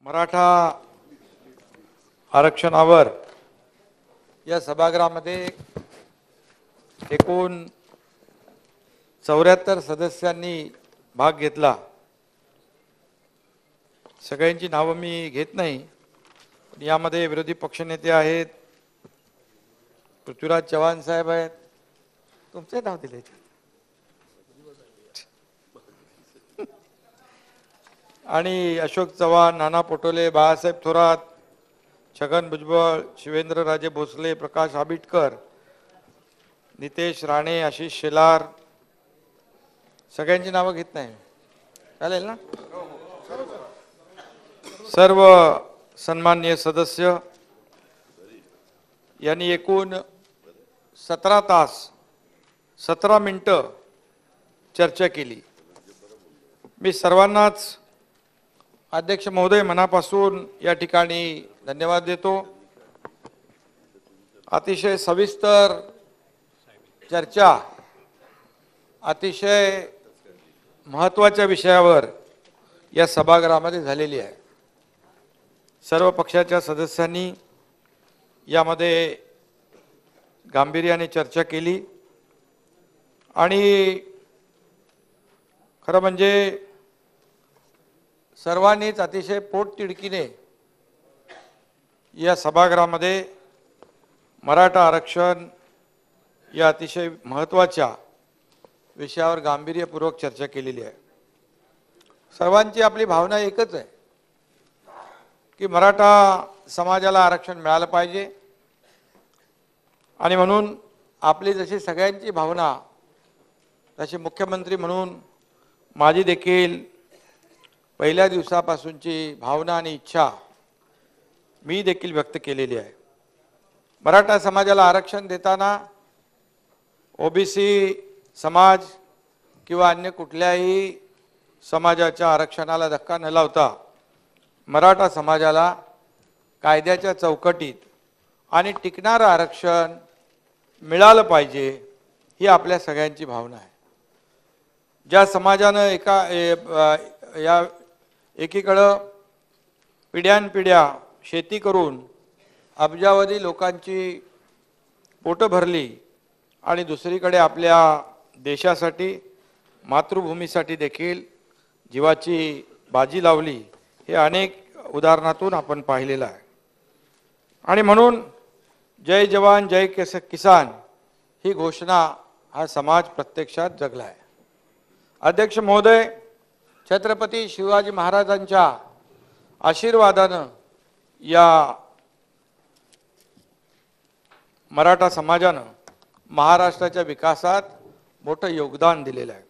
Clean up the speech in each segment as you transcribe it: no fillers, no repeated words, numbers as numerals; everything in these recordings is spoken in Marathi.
मराठा आरक्षणावर या सभागृहामध्ये एकूण 74 सदस्यांनी भाग घेतला। सगळ्यांची नावे मी घेत नाही, पण यामध्ये विरोधी पक्षनेते आहेत, पृथ्वीराज चव्हाण साहेब आहेत, तुमचे नाव दिले आणि अशोक चव्हाण, नाना पटोले, बाळासाहेब थोरात, छगन भुजबळ, शिवेंद्रराजे भोसले, प्रकाश आंबेडकर, नितेश राणे, आशिष शेलार, सगळ्यांची नावे घेत नाही, चालेल ना? सर्व सन्माननीय सदस्य यांनी एकूण 17 तास 17 मिनिटं चर्चा केली। मी सर्वांनाच अध्यक्ष महोदय मनापासून या ठिकाणी धन्यवाद देतो। अतिशय सविस्तर चर्चा अतिशय महत्त्वाच्या विषयावर या सभागृहामध्ये झालेली आहे। सर्व पक्षाच्या सदस्यांनी यामध्ये गांभीर्याने चर्चा केली आणि खरं म्हणजे सर्वांनीच अतिशय पोटतिडकीने या सभागृहामध्ये मराठा आरक्षण या अतिशय महत्त्वाच्या विषयावर गांभीर्यपूर्वक चर्चा केलेली आहे। सर्वांची आपली भावना एकच आहे की मराठा समाजाला आरक्षण मिळालं पाहिजे आणि म्हणून आपली जशी सगळ्यांची भावना तशी मुख्यमंत्री म्हणून माझी देखील पहिल्या दिवसापासूनची भावना आणि इच्छा मी देखील व्यक्त केलेली आहे। मराठा समाजाला आरक्षण देताना ओबीसी समाज किंवा अन्य कुठल्याही समाजाच्या आरक्षणाला धक्का न लावता मराठा समाजाला कायद्याच्या चौकटीत आणि टिकणारं आरक्षण मिळालं पाहिजे ही आपल्या सगळ्यांची भावना आहे। ज्या समाजानं या एकीकडं पिढ्यानपिढ्या शेती करून अब्जावधी लोकांची पोटं भरली आणि दुसरीकडे आपल्या देशासाठी मातृभूमीसाठी देखील जीवाची बाजी लावली, हे अनेक उदाहरणातून आपण पाहिलेलं आहे। आणि म्हणून जय जवान जय किसान ही घोषणा हा समाज प्रत्यक्षात जगला आहे। अध्यक्ष महोदय, छत्रपती शिवाजी महाराजांच्या आशीर्वादानं या मराठा समाजानं महाराष्ट्राच्या विकासात मोठं योगदान दिलेलं आहे।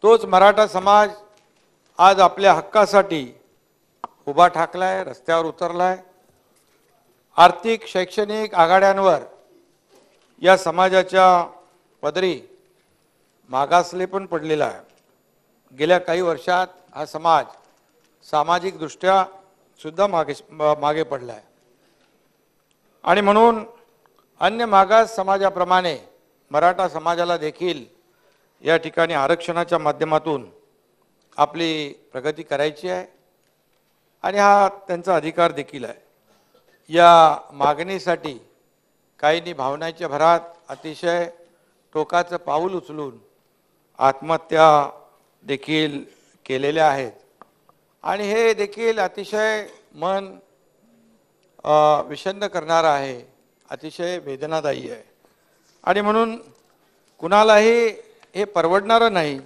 तोच मराठा समाज आज आपल्या हक्कासाठी उभा ठाकलाय, रस्त्यावर उतरलाय। आर्थिक शैक्षणिक आघाड्यांवर या समाजाच्या पदरी मागासले पण पडलेला आहे। गेल्या काही वर्षात हा समाज सामाजिक दृष्ट्या सुद्धा मागे पडला आहे आणि म्हणून अन्य मागास समाजाप्रमाणे मराठा समाजाला देखील या ठिकाणी आरक्षणाच्या माध्यमातून आपली प्रगती करायची आहे आणि हा त्यांचा अधिकार देखील आहे। या मागणीसाठी काहींनी भावनांच्या भरात अतिशय टोकाचं पाऊल उचलून आत्महत्या देखील केलेल्या आहेत आणि हे देखील अतिशय मन विषण्ण करणारं आहे, अतिशय वेदनादायी आहे आणि म्हणून कुणालाही हे परवडणारं नाही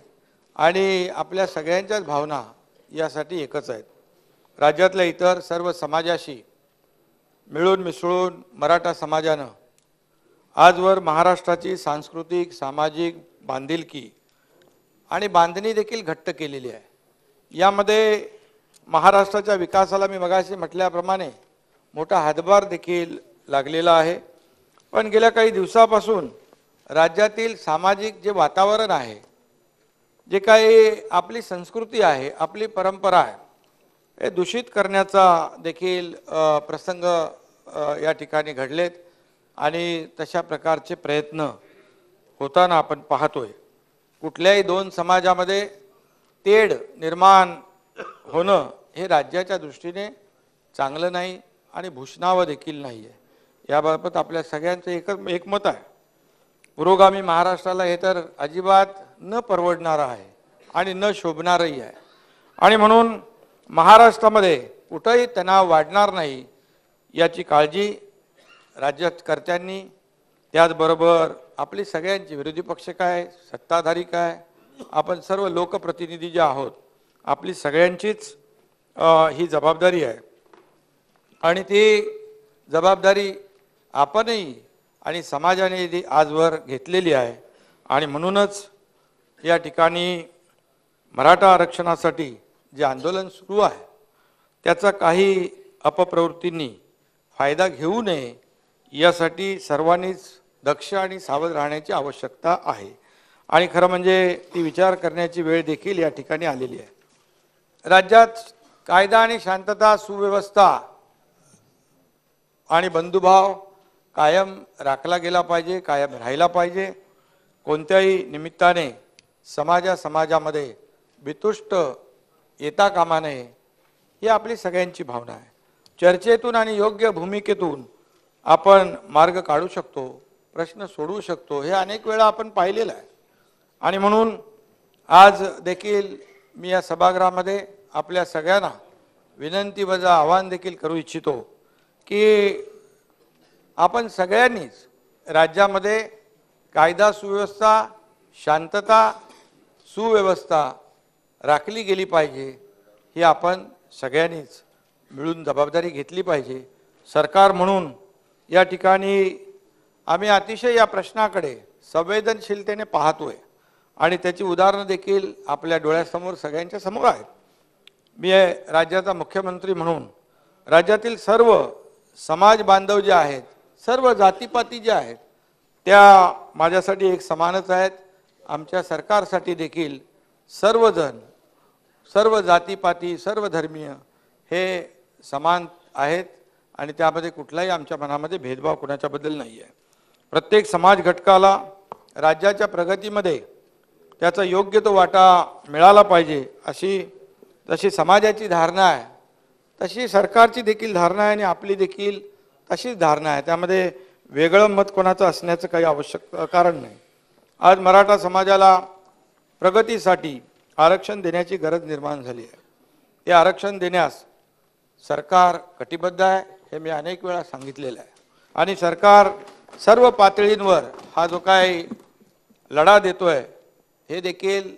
आणि आपल्या सगळ्यांच्याच भावना यासाठी एकच आहेत। राज्यातल्या इतर सर्व समाजाशी मिळून मिसळून मराठा समाजानं आजवर महाराष्ट्राची सांस्कृतिक सामाजिक बांधिलकी आणि बांधणी देखील घट्ट केलेली आहे। यामध्ये महाराष्ट्राच्या विकासाला मी मगाशी म्हटल्याप्रमाणे मोठा हातभार देखील लागलेला आहे। पण गेल्या काही दिवसापासून राज्यातील सामाजिक जे वातावरण आहे, जे काही आपली संस्कृती आहे, आपली परंपरा आहे, हे दूषित करण्याचा देखील प्रसंग या ठिकाणी घडलेत आणि तशा प्रकारचे प्रयत्न होताना आपण पाहतोय। कुठल्याही दोन समाजामध्ये तेढ निर्माण होणं हे राज्याच्या दृष्टीने चांगलं नाही आणि भूषणावं देखील नाही आहे. याबाबत आपल्या सगळ्यांचं एकमत आहे. पुरोगामी महाराष्ट्राला हे तर अजिबात न परवडणारं आहे आणि न शोभणारही आहे. आणि म्हणून महाराष्ट्रामध्ये कुठंही तणाव वाढणार नाही याची काळजी राज्यकर्त्यांनी, त्याचबरोबर आपली सगळ्यांची, विरोधी पक्ष काय, सत्ताधारी काय, आपण सर्व लोकप्रतिनिधी जे आहोत, आपली सगळ्यांचीच ही जबाबदारी आहे. आणि ती जबाबदारी आपणही आणि समाजाने आजवर घेतलेली आहे. आणि म्हणूनच या ठिकाणी मराठा आरक्षणासाठी जे आंदोलन सुरू आहे त्याचा काही अपप्रवृत्तींनी फायदा घेऊ नये यासाठी सर्वांनीच दक्ष आणि सावध राहण्याची आवश्यकता आहे. आणि खरं म्हणजे ती विचार करण्याची वेळ देखील या ठिकाणी आलेली आहे. राज्यात कायदा आणि शांतता, सुव्यवस्था आणि बंधुभाव कायम राखला गेला पाहिजे, कायम राहिला पाहिजे. कोणत्याही निमित्ताने समाजामध्ये बितुष्ट येता कामा नये ही आपली सगळ्यांची भावना आहे. चर्चेतून आणि योग्य भूमिकेतून आपण मार्ग काढू शकतो, प्रश्न सोडवू शकतो, हे अनेक वेळा आपण पाहिलेलं आहे. आणि म्हणून आज देखील मी या सभागृहामध्ये आपल्या सगळ्यांना विनंती वजा आवाहन देखील करू इच्छितो की आपण सगळ्यांनीच राज्यामध्ये कायदा सुव्यवस्था, शांतता, सुव्यवस्था राखली गेली पाहिजे. ही आपण सगळ्यांनीच मिळून जबाबदारी घेतली पाहिजे. सरकार म्हणून या ठिकाणी आम्ही अतिशय या प्रश्नाकडे संवेदनशीलतेने पाहतोय आणि त्याची उदाहरणं देखील आपल्या डोळ्यासमोर सगळ्यांच्या समोर आहेत. मी राज्याचा मुख्यमंत्री म्हणून राज्यातील सर्व समाज बांधव जे आहेत, सर्व जातीपाती जे आहेत, त्या माझ्यासाठी एक समानच आहेत. आमच्या सरकारसाठी देखील सर्वजण, सर्व जातीपाती, सर्व धर्मीय हे समान आहेत आणि त्यामध्ये कुठलाही आमच्या मनामध्ये भेदभाव कुणाच्याबद्दल नाही आहे. प्रत्येक समाज घटकाला राज्याच्या प्रगतीमध्ये त्याचा योग्य तो वाटा मिळाला पाहिजे तशी समाजाची धारणा आहे, तशी सरकारची देखील धारणा आहे आणि आपली देखील तशीच धारणा आहे. त्यामध्ये वेगळं मत कोणाचं असण्याचं काही आवश्यक कारण नाही. आज मराठा समाजाला प्रगतीसाठी आरक्षण देण्याची गरज निर्माण झाली आहे. हे आरक्षण देण्यास सरकार कटिबद्ध आहे, हे मी अनेक वेळा सांगितलेलं आहे. आणि सरकार सर्व पातळींवर हा जो काही लढा देतोय हे देखील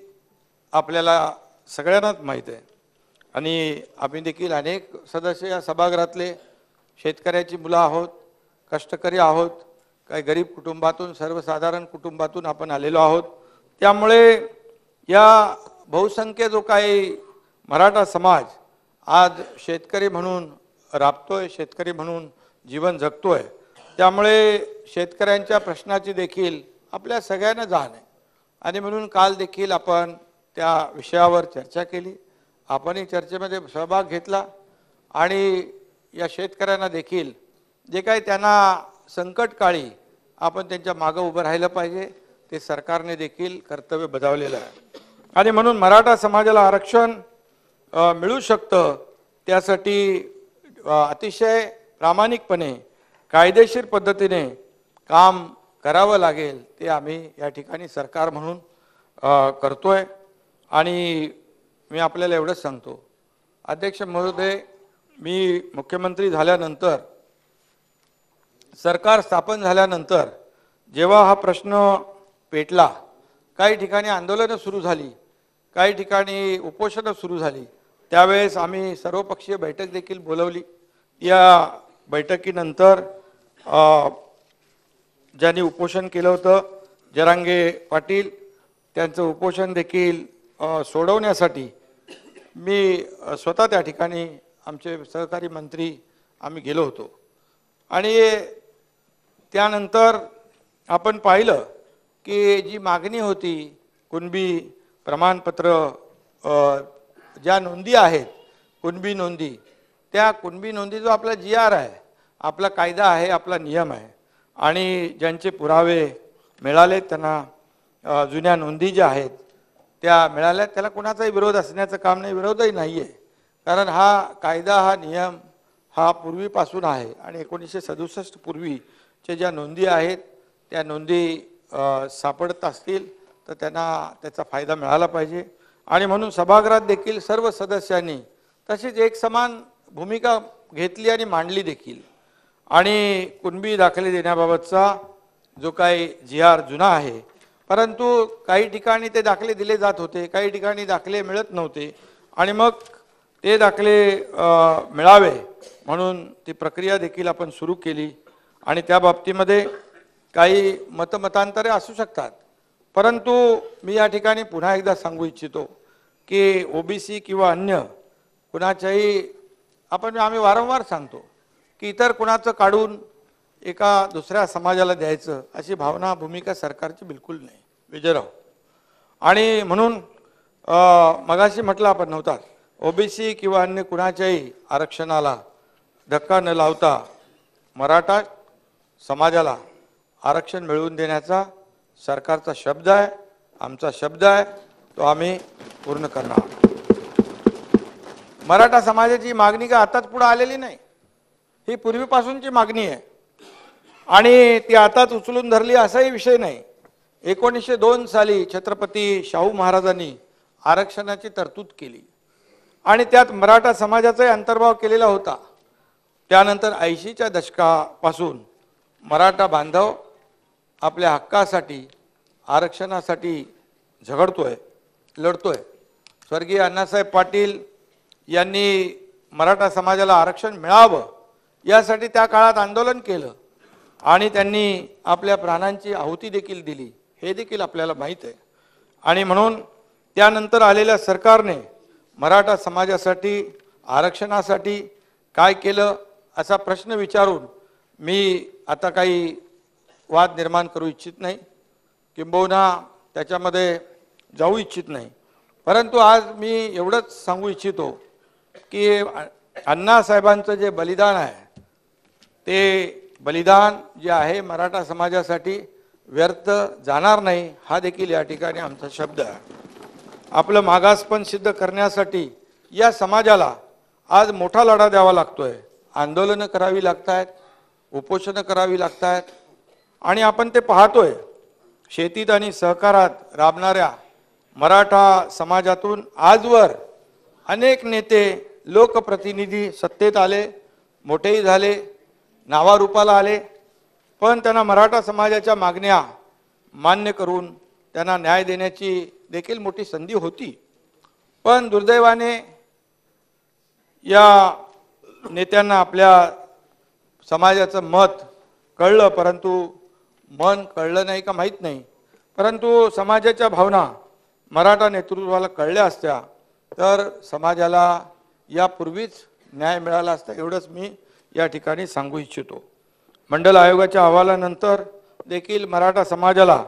आपल्याला सगळ्यांनाच माहीत आहे. आणि आम्ही देखील अनेक सदस्य या सभागृहातले शेतकऱ्याची मुलं आहोत, कष्टकरी आहोत, काही गरीब कुटुंबातून, सर्वसाधारण कुटुंबातून आपण आलेलो आहोत. त्यामुळे या बहुसंख्य जो काही मराठा समाज आज शेतकरी म्हणून राबतोय, शेतकरी म्हणून जीवन जगतोय, त्यामुळे शेतकऱ्यांच्या प्रश्नाची देखील आपल्या सगळ्यांना जाण आहे. आणि म्हणून काल देखील आपण त्या विषयावर चर्चा केली, आपणही चर्चेमध्ये सहभाग घेतला आणि या शेतकऱ्यांना देखील जे काही त्यांना संकटकाळी आपण त्यांच्या मागं उभं राहिलं पाहिजे ते सरकारने देखील कर्तव्य बजावलेलं आहे. आणि म्हणून मराठा समाजाला आरक्षण मिळू शकतं त्यासाठी अतिशय प्रामाणिकपणे कायदेशीर पद्धतीने काम करावं लागेल, ते आम्ही या ठिकाणी सरकार म्हणून करतोय. आणि मी आपल्याला एवढंच सांगतो, अध्यक्ष महोदय, मी मुख्यमंत्री झाल्यानंतर, सरकार स्थापन झाल्यानंतर जेव्हा हा प्रश्न पेटला, काही ठिकाणी आंदोलनं सुरू झाली, काही ठिकाणी उपोषणं सुरू झाली, त्यावेळेस आम्ही सर्वपक्षीय बैठक देखील बोलवली. या बैठकीनंतर ज्यांनी उपोषण केलं होतं जरांगे पाटील, त्यांचं उपोषण देखील सोडवण्यासाठी मी स्वतः त्या ठिकाणी आमचे सहकारी मंत्री आम्ही गेलो होतो. आणि त्यानंतर आपण पाहिलं की जी मागणी होती, कुणबी प्रमाणपत्र, ज्या नोंदी आहेत कुणबी नोंदी, त्या कुणबी नोंदी जो आपला GR आहे, आपला कायदा आहे, आपला नियम आहे, आणि ज्यांचे पुरावे मिळाले त्यांना जुन्या नोंदी ज्या आहेत त्या मिळाल्या, त्याला कुणाचाही विरोध असण्याचं काम नाही, विरोधही नाही आहे. कारण हा कायदा हा नियम हा पूर्वीपासून आहे आणि 1967 पूर्वीच्या ज्या नोंदी आहेत त्या नोंदी सापडत असतील तर त्यांना त्याचा फायदा मिळाला पाहिजे आणि म्हणून सभागृहात देखील सर्व सदस्यांनी तशीच एक समान भूमिका घेतली आणि मांडली देखील आणि कुणबी दाखले देण्याबाबतचा जो काही जी.आर. जुना आहे, परंतु काही ठिकाणी ते दाखले दिले जात होते, काही ठिकाणी दाखले मिळत नव्हते आणि मग ते दाखले मिळावे म्हणून ती प्रक्रिया देखील आपण सुरू केली आणि त्या बाबतीमध्ये काही मतमतांतरे असू शकतात, परंतु मी या ठिकाणी पुन्हा एकदा सांगू इच्छितो की ओबीसी किंवा अन्य कुणाच्याही आम्ही वारंवार सांगतो की इतर कुणाचं काढून एका दुसऱ्या समाजाला द्यायचं अशी भावना भूमिका सरकारची बिलकुल नाही विजयराव. आणि म्हणून मगाशी म्हटलं आपण नव्हताच, ओबीसी किंवा अन्य कुणाच्याही आरक्षणाला धक्का न लावता मराठा समाजाला आरक्षण मिळवून देण्याचा सरकारचा शब्द आहे, आमचा शब्द आहे, तो आम्ही पूर्ण करणार. मराठा समाजाची मागणी का आताच पुढे आलेली नाही, ही पूर्वीपासूनची मागणी आहे आणि ती आताच उचलून धरली असाही विषय नाही. 1902 साली छत्रपती शाहू महाराजांनी आरक्षणाची तरतूद केली आणि त्यात मराठा समाजाचाही अंतर्भाव केलेला होता. त्यानंतर 80च्या दशकापासून मराठा बांधव आपल्या हक्कासाठी आरक्षणासाठी झगडतोय, लढतोय. स्वर्गीय अण्णासाहेब पाटील यांनी मराठा समाजाला आरक्षण मिळावं यासाठी त्या काळात आंदोलन केलं आणि त्यांनी आपल्या प्राणांची आहुती देखील दिली, हे देखील आपल्याला माहीत आहे. आणि म्हणून त्यानंतर आलेल्या सरकारने मराठा समाजासाठी आरक्षणासाठी काय केलं असा प्रश्न विचारून मी आता काही वाद निर्माण करू इच्छित नाही, किंबहुना त्याच्यामध्ये जाऊ इच्छित नाही. परंतु आज मी एवढंच सांगू इच्छितो की अण्णासाहेबांचं जे बलिदान आहे ते बलिदान जे आहे मराठा समाजासाठी व्यर्थ जाणार नाही, हा देखील या ठिकाणी आमचा शब्द आहे. आपलं मागासपण सिद्ध करण्यासाठी या समाजाला आज मोठा लढा द्यावा लागतोय, आंदोलनं करावी लागत आहेत, उपोषणं करावी लागत आहेत आणि आपण ते पाहतोय. शेतीत आणि सहकारात राबणाऱ्या मराठा समाजातून आजवर अनेक नेते लोकप्रतिनिधी सत्तेत आले, मोठेही झाले, नावारूपाला आले, पण त्यांना मराठा समाजाच्या मागण्या मान्य करून त्यांना न्याय देण्याची देखील मोठी संधी होती. पण दुर्दैवाने या नेत्यांना आपल्या समाजाचं मत कळलं, परंतु मन कळलं नाही का माहीत नाही, परंतु समाजाच्या भावना मराठा नेतृत्वाला कळल्या असत्या तर समाजाला यापूर्वीच न्याय मिळाला असता, एवढंच मी या ठिकाणी सांगू इच्छितो. मंडल आयोगाच्या अहवालानंतर देखील मराठा समाजाला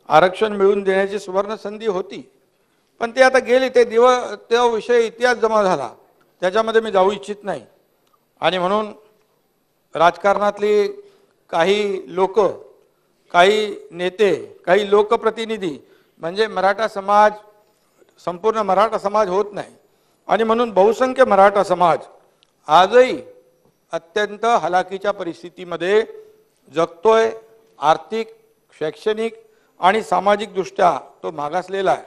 आरक्षण मिळवून देण्याची सुवर्ण संधी होती, पण ते आता गेली. तो विषय इतिहास जमा झाला, त्याच्यामध्ये मी जाऊ इच्छित नाही. आणि म्हणून राजकारणातली काही लोक, काही नेते, काही लोकप्रतिनिधी म्हणजे मराठा समाज, संपूर्ण मराठा समाज होत नाही. आणि म्हणून बहुसंख्य मराठा समाज आजही अत्यंत हलाखीच्या परिस्थितीमध्ये जगतोय. आर्थिक, शैक्षणिक आणि सामाजिक दृष्ट्या तो मागासलेला आहे.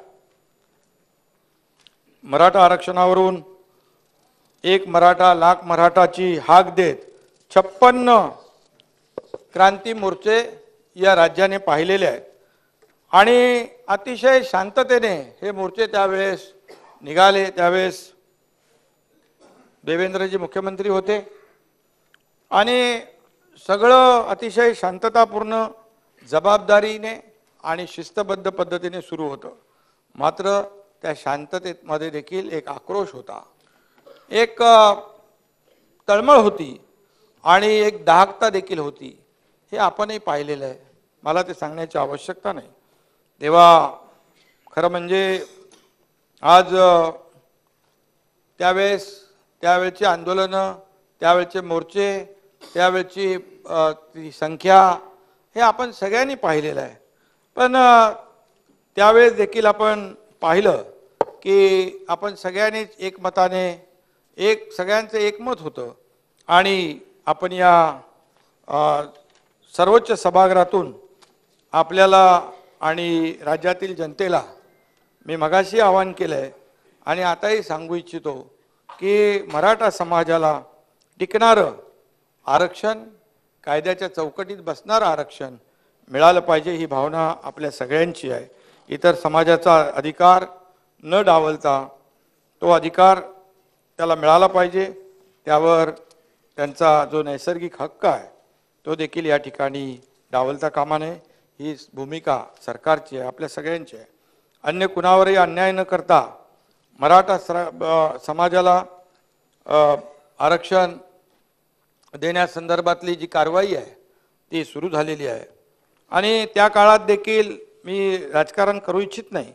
मराठा आरक्षणावरून एक मराठा लाख मराठाची हाक देत 56 क्रांती मोर्चे या राज्याने पाहिलेले आहेत आणि अतिशय शांततेने हे मोर्चे त्यावेळेस निघाले. त्यावेळेस देवेंद्रजी मुख्यमंत्री होते आणि सगळं अतिशय शांततापूर्ण, जबाबदारीने आणि शिस्तबद्ध पद्धतीने सुरू होतं. मात्र त्या शांततेमध्ये देखील एक आक्रोश होता, एक तळमळ होती आणि एक दाहकता देखील होती. हे आपणही पाहिलेलं आहे, मला ते सांगण्याची आवश्यकता नाही. तेव्हा खरं म्हणजे आज त्यावेळची आंदोलनं, त्यावेळचे मोर्चे, त्यावेळची ती संख्या हे आपण सगळ्यांनी पाहिलेलं आहे. पण त्यावेळेस देखील आपण पाहिलं की आपण सगळ्यांनीच एकमताने एक सगळ्यांचं एकमत होतं आणि आपण या सर्वोच्च सभागृहातून आपल्याला आणि राज्यातील जनतेला मी मगाशी आवाहन केलं आहे आणि आताही सांगू इच्छितो की मराठा समाजाला टिकणारं आरक्षण, कायद्याच्या चौकटीत बसणारं आरक्षण मिळालं पाहिजे, ही भावना आपल्या सगळ्यांची आहे. इतर समाजाचा अधिकार न डावलता तो अधिकार त्याला मिळाला पाहिजे, त्यावर त्यांचा जो नैसर्गिक हक्क आहे तो देखील या ठिकाणी डावलता कामा नये. ही भूमिका सरकारची आहे, आपल्या सगळ्यांची आहे. अन्य कुणावरही अन्याय न करता मराठा समाजाला आरक्षण देण्यासंदर्भातली जी कारवाई आहे ती सुरू झालेली आहे आणि त्या काळात देखील मी राजकारण करू इच्छित नाही,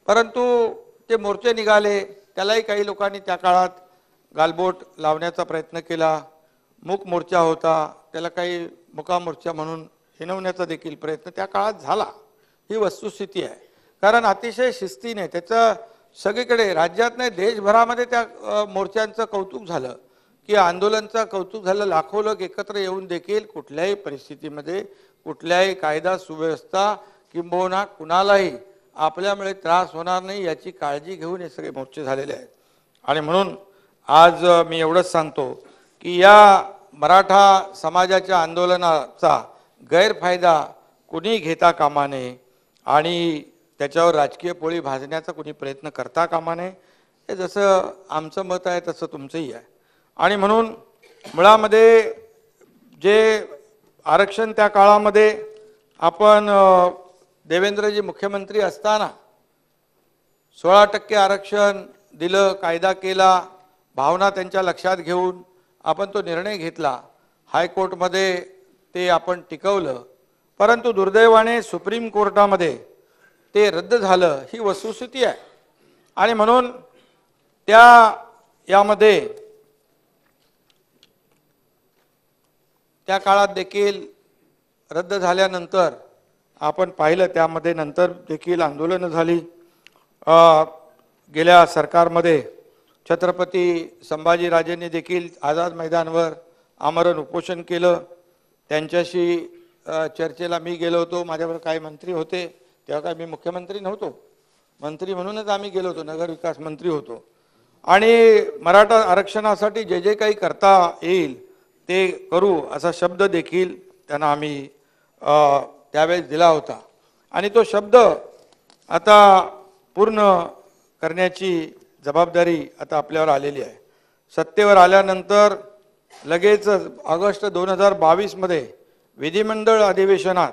परंतु ते मोर्चे निघाले, त्यालाही काही लोकांनी त्या काळात गालबोट लावण्याचा प्रयत्न केला. मूक मोर्चा होता, त्याला काही मुका मोर्चा म्हणून हिणवण्याचा देखील प्रयत्न त्या काळात झाला. ही वस्तुस्थिती आहे. कारण अतिशय शिस्तीने त्याचं सगळीकडे राज्यात नाही देशभरामध्ये त्या मोर्चांचं कौतुक झालं, की आंदोलनाचं कौतुक झालं. लाखो लोक एकत्र येऊन देखील कुठल्याही परिस्थितीमध्ये कुठल्याही कायदा सुव्यवस्था किंबहुना कुणालाही आपल्यामुळे त्रास होणार नाही याची काळजी घेऊन हे सगळे मोर्चे झालेले आहेत. आणि म्हणून आज मी एवढंच सांगतो की या मराठा समाजाच्या आंदोलनाचा गैरफायदा कुणी घेता कामा नये आणि त्याच्यावर राजकीय पोळी भाजण्याचा कुणी प्रयत्न करता कामा नये. हे जसं आमचं मत आहे तसं तुमचंही आहे. आणि म्हणून मुळामध्ये जे आरक्षण त्या काळामध्ये आपण देवेंद्रजी मुख्यमंत्री असताना 16% आरक्षण दिलं, कायदा केला, भावना त्यांच्या लक्षात घेऊन आपण तो निर्णय घेतला. हायकोर्टमध्ये ते आपण टिकवलं, परंतु दुर्दैवाने सुप्रीम कोर्टामध्ये ते रद्द झालं. ही वस्तुस्थिती आहे. आणि म्हणून यामध्ये त्या काळात देखील रद्द झाल्यानंतर आपण पाहिलं त्यामध्ये नंतर देखील आंदोलनं झाली. गेल्या सरकारमध्ये छत्रपती संभाजीराजेंनी देखील आझाद मैदानवर आमरण उपोषण केलं. त्यांच्याशी चर्चेला मी गेलो होतो. माझ्यावर काही मंत्री होते, तेव्हा काय मी मुख्यमंत्री नव्हतो, मंत्री म्हणूनच आम्ही गेलो होतो, नगर विकास मंत्री होतो. आणि मराठा आरक्षणासाठी जे जे काही करता येईल ते करू असा शब्द देखील त्यांना आम्ही त्यावेळेस दिला होता. आणि तो शब्द आता पूर्ण करण्याची जबाबदारी आता आपल्यावर आलेली आहे. सत्तेवर आल्यानंतर लगेच ऑगस्ट 2022 मध्ये विधिमंडळ अधिवेशनात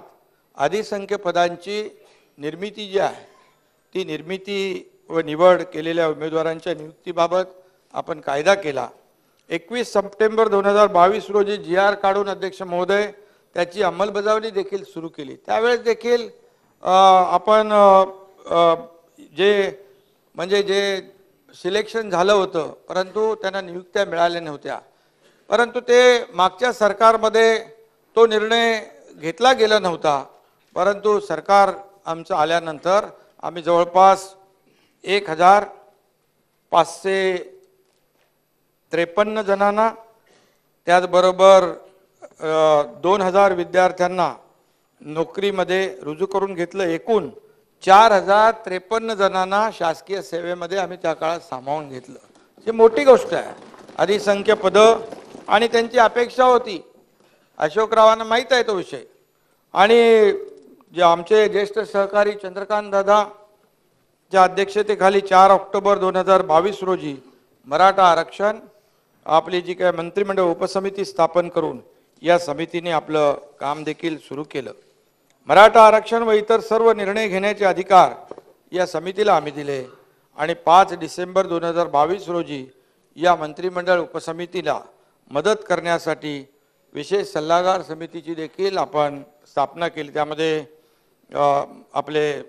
अधिसंख्य पदांची निर्मिती जी आहे ती निर्मिती व निवड केलेल्या उमेदवारांच्या नियुक्तीबाबत आपण कायदा केला. 21 सप्टेंबर 2022 रोजी GR काढून अध्यक्ष महोदय त्याची अंमलबजावणी देखील सुरू केली. त्यावेळेस देखील आपण जे सिलेक्शन झालं होतं, परंतु त्यांना नियुक्त्या मिळाल्या नव्हत्या. परंतु ते मागच्या सरकारमध्ये तो निर्णय घेतला गेला नव्हता. परंतु सरकार आमचं आल्यानंतर आम्ही जवळपास 1553 जणांना, त्याचबरोबर 2000 विद्यार्थ्यांना नोकरीमध्ये रुजू करून घेतलं. एकूण 4053 जणांना शासकीय सेवेमध्ये आम्ही त्या काळात सामावून घेतलं. ही मोठी गोष्ट आहे. अधिसंख्य पदं आणि त्यांची अपेक्षा होती. अशोकरावांना माहीत आहे तो विषय. आणि जे आमचे ज्येष्ठ सहकारी चंद्रकांत दादा च्या अध्यक्षतेखाली 4 ऑक्टोबर 2022 रोजी मराठा आरक्षण आपली जी काय मंत्रिमंडळ उपसमिती स्थापन करून या समितीने आपलं काम देखील सुरू केलं. मराठा आरक्षण व इतर सर्व निर्णय घेण्याचे अधिकार या समितीला आम्ही दिले. आणि 5 डिसेंबर 2022 रोजी या मंत्रिमंडळ उपसमितीला मदत करण्यासाठी विशेष सल्लागार समितीची देखील आपण स्थापना केली. त्यामध्ये आपले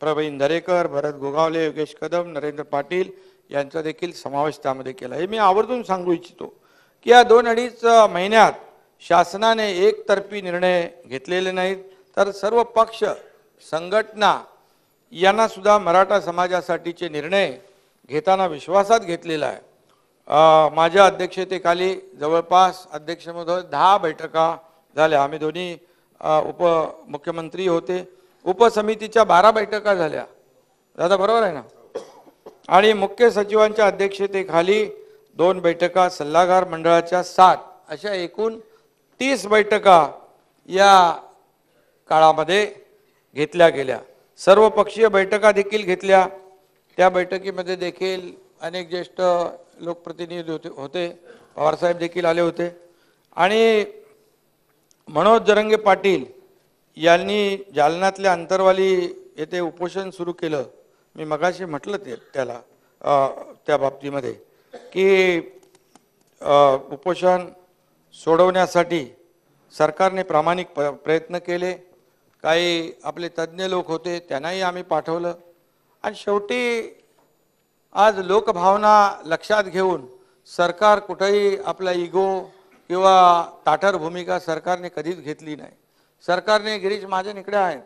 प्रवीण दरेकर, भरत गोगावले, योगेश कदम, नरेंद्र पाटील यांचा देखील समावेश त्यामध्ये केला. हे मी आवर्जून सांगू इच्छितो की या 2-2.5 महिन्यात शासनाने एकतर्फी निर्णय घेतलेले नाहीत, तर सर्व पक्ष संघटना यांना सुद्धा मराठा समाजासाठीचे निर्णय घेताना विश्वासात घेतलेला आहे. माझ्या अध्यक्षतेखाली जवळपास अध्यक्ष महोदय 10 बैठका झाल्या. आम्ही दोन्ही उपमुख्यमंत्री होते. उपसमितीच्या 12 बैठका झाल्या. दादा बरोबर आहे ना? आणि मुख्य सचिवांच्या अध्यक्षतेखाली 2 बैठका, सल्लागार मंडळाच्या 7, अशा एकूण 30 बैठका या काळामध्ये घेतल्या गेल्या. सर्वपक्षीय बैठका देखील घेतल्या. त्या बैठकीमध्ये देखील अनेक ज्येष्ठ लोकप्रतिनिधी होते. पवारसाहेब देखील आले होते. आणि मनोज जरंगे पाटील यांनी जालन्यातल्या अंतरवाली येथे उपोषण सुरू केलं. मी मगाशी म्हटलं त्याला त्या बाबतीमध्ये की उपोषण सोडवण्यासाठी सरकारने प्रामाणिक प्रयत्न केले. काही आपले तज्ज्ञ लोक होते, त्यांनाही आम्ही पाठवलं. आणि शेवटी आज लोकभावना लक्षात घेऊन सरकार कुठेही आपला इगो किंवा ताठर भूमिका सरकारने कधीच घेतली नाही. सरकारने गिरीश महाजन इकडे आहेत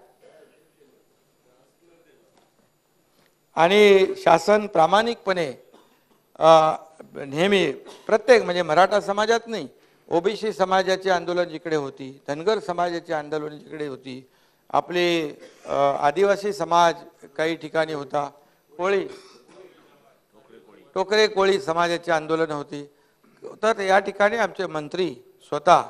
आणि शासन प्रामाणिकपणे नेहमी प्रत्येक म्हणजे मराठा समाजात नाही, ओबीसी समाजाचे आंदोलन जिकडे होती, धनगर समाजाचे आंदोलन जिकडे होती, आपले आदिवासी समाज काही ठिकाणी होता, टोकरे कोळी समाजाचे आंदोलन होती. तर या ठिकाणी आमचे मंत्री स्वतः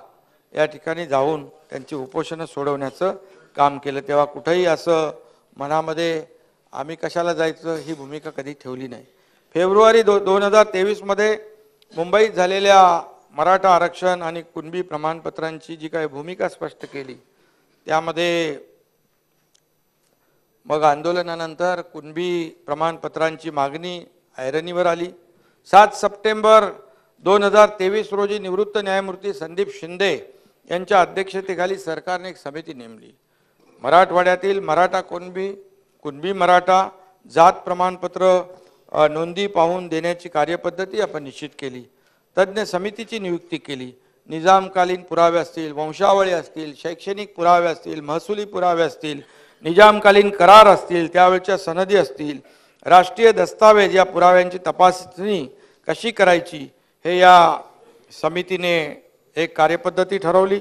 या ठिकाणी जाऊन त्यांची उपोषणं सोडवण्याचं काम केलं. तेव्हा कुठेही असं मनामध्ये आम्ही कशाला जायचं ही भूमिका कधी ठेवली नाही. फेब्रुवारी 2023 मध्ये मुंबईत झालेल्या मराठा आरक्षण आणि कुणबी प्रमाणपत्रांची जी काही भूमिका स्पष्ट केली, त्यामध्ये मग आंदोलनानंतर कुणबी प्रमाणपत्रांची मागणी ऐरणीवर आली. 7 सप्टेंबर 2023 रोजी निवृत्त न्यायमूर्ती संदीप शिंदे यांच्या अध्यक्षतेखाली सरकारने एक समिती नेमली. मराठवाड्यातील मराठा कुणबी मराठा जात प्रमाणपत्र नोंदी पाहून देण्याची कार्यपद्धती आपण निश्चित केली. तज्ज्ञ समितीची नियुक्ती केली. निजामकालीन पुरावे असतील, वंशावळी असतील, शैक्षणिक पुरावे असतील, महसुली पुरावे असतील, निजामकालीन करार असतील, त्यावेळच्या सनदी असतील, राष्ट्रीय दस्तावेज या पुराव्यांची तपासणी कशी करायची हे या समितीने एक कार्यपद्धती ठरवली.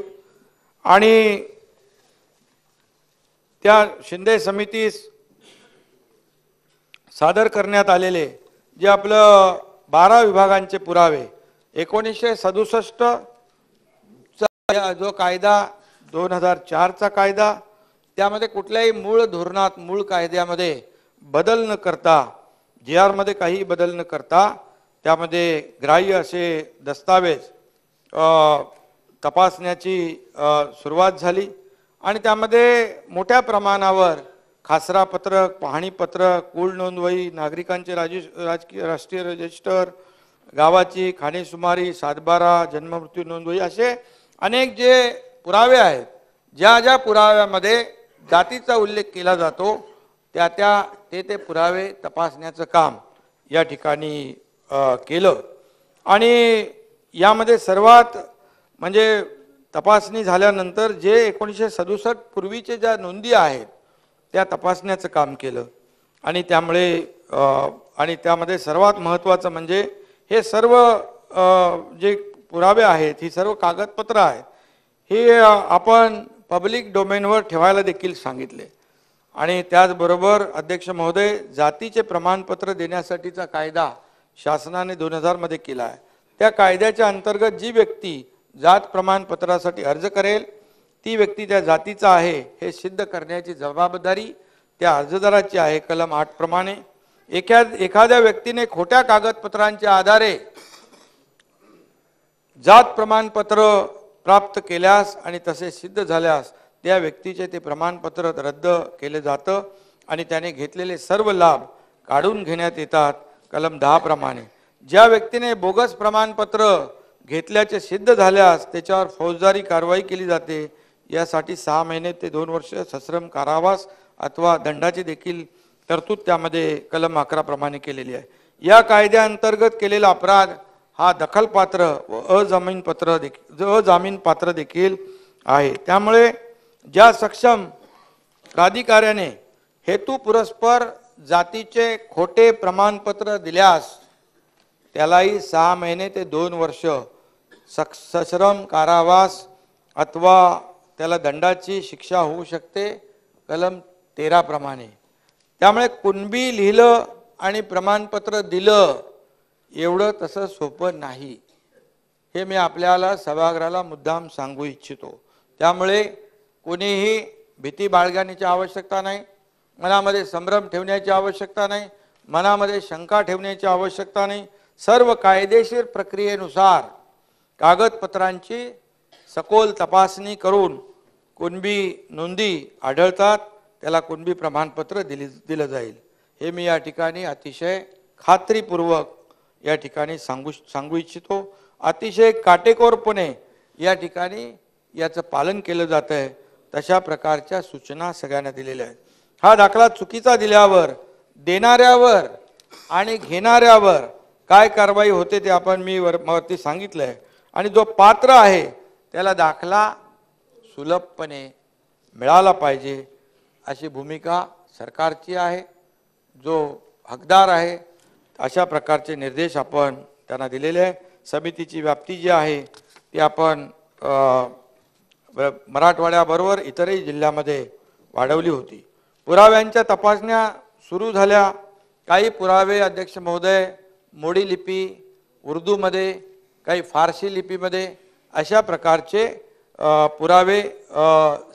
आणि त्या शिंदे समितीस सादर करण्यात आलेले जे आपलं 12 विभागांचे पुरावे 1967 चा जो कायदा 2004 चा कायदा, त्यामध्ये कुठल्याही मूळ धोरणात मूळ कायद्यामध्ये बदल न करता, GR मध्ये काही बदल न करता त्यामध्ये ग्राह्य असे दस्तावेज तपासण्याची सुरुवात झाली. आणि त्यामध्ये मोठ्या प्रमाणावर खासरा पत्रक, पाहणी पत्रक, कुळ नोंदवही, नागरिकांचे राष्ट्रीय रजिस्टर, गावाची खाणेसुमारी, सातबारा, जन्ममृत्यू नोंदवही, असे अनेक जे पुरावे आहेत, ज्या ज्या पुराव्यामध्ये जातीचा उल्लेख केला जातो ते पुरावे तपासण्याचं काम या ठिकाणी केलं. आणि यामध्ये सर्वात म्हणजे तपासणी झाल्यानंतर जे 1967 पूर्वीचे ज्या नोंदी आहेत त्या तपासण्याचं काम केलं. आणि त्यामध्ये सर्वात महत्त्वाचं म्हणजे हे सर्व जे पुरावे आहेत, ही सर्व कागदपत्र आहेत, हे आपण पब्लिक डोमेनवर ठेवायला देखील सांगितले. आणि त्याचबरोबर अध्यक्ष महोदय, जातीचे प्रमाणपत्र देण्यासाठीचा कायदा शासनाने 2000 मध्ये केला आहे. त्या कायद्याच्या अंतर्गत जी व्यक्ती जात प्रमाणपत्रासाठी अर्ज करेल ती व्यक्ती त्या जातीचा आहे हे सिद्ध करण्याची जबाबदारी त्या अर्जदाराची आहे. कलम 8 प्रमाणे एखाद्या व्यक्तीने खोट्या कागदपत्रांच्या आधारे जात प्रमाणपत्र प्राप्त केल्यास आणि तसे सिद्ध झाल्यास त्या व्यक्तीचे ते प्रमाणपत्र रद्द केले जातं आणि त्याने घेतलेले सर्व लाभ काढून घेण्यात येतात. कलम 10 प्रमाणे ज्या व्यक्तीने बोगस प्रमाणपत्र घेतल्याचे सिद्ध झाल्यास त्याच्यावर फौजदारी कारवाई केली जाते. यासाठी 6 महिने ते 2 वर्ष सश्रम कारावास अथवा दंडाची देखील तरतूद त्यामध्ये कलम 11 प्रमाणे केलेली आहे. या कायद्याअंतर्गत केलेला अपराध हा दखलपात्र व अजामीन पात्र देखील आहे. त्यामुळे ज्या सक्षम प्राधिकाऱ्याने हेतू पुरस्पर जातीचे खोटे प्रमाणपत्र दिल्यास त्यालाही 6 महिने ते 2 वर्ष सश्रम कारावास अथवा त्याला दंडाची शिक्षा होऊ शकते कलम 13 प्रमाणे. त्यामुळे कुणबी लिहिलं आणि प्रमाणपत्र दिलं एवढं तसं सोपं नाही, हे मी आपल्याला सभागृहाला मुद्दाम सांगू इच्छितो. त्यामुळे कोणीही भीती बाळगण्याची आवश्यकता नाही, मनामध्ये संभ्रम ठेवण्याची आवश्यकता नाही, मनामध्ये शंका ठेवण्याची आवश्यकता नाही. सर्व कायदेशीर प्रक्रियेनुसार कागदपत्रांची सखोल तपासणी करून कुणबी नोंदी आढळतात त्याला कुणबी प्रमाणपत्र दिलं जाईल, हे मी या ठिकाणी अतिशय खात्रीपूर्वक या ठिकाणी सांगू इच्छितो. अतिशय काटेकोरपणे या ठिकाणी याचं पालन केलं जातं आहे. तशा प्रकारच्या सूचना सगळ्यांना दिलेल्या आहेत. हा दाखला चुकीचा दिल्यावर देणाऱ्यावर आणि घेणाऱ्यावर काय कारवाई होते ते आपण मी वरती सांगितलं आहे. आणि जो पात्र आहे त्याला दाखला सुलभपणे मिळाला पाहिजे अशी भूमिका सरकारची आहे. जो हकदार आहे अशा प्रकारचे निर्देश आपण त्यांना दिलेले आहे. समितीची व्याप्ती जी आहे ती आपण मराठवाड्याबरोबर इतरही जिल्ह्यामध्ये वाढवली होती. पुराव्यांच्या तपासण्या सुरू झाल्या. काही पुरावे अध्यक्ष महोदय मोडी लिपी उर्दूमध्ये, काही फारसी लिपीमध्ये अशा प्रकारचे पुरावे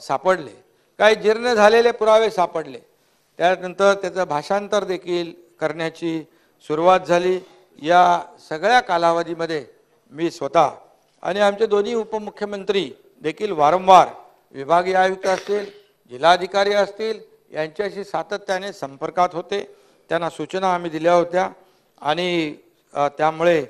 सापडले. काही जीर्ण झालेले पुरावे सापडले. त्यानंतर त्याचं भाषांतर देखील करण्याची सुरुवात झाली. या सगळ्या कालावधीमध्ये मी स्वतः आणि आमचे दोन्ही उपमुख्यमंत्री देखील वारंवार विभागीय आयुक्त असतील, जिल्हाधिकारी असतील यांच्याशी सातत्याने संपर्कात होते. त्यांना सूचना आम्ही दिल्या होत्या आणि त्यामुळे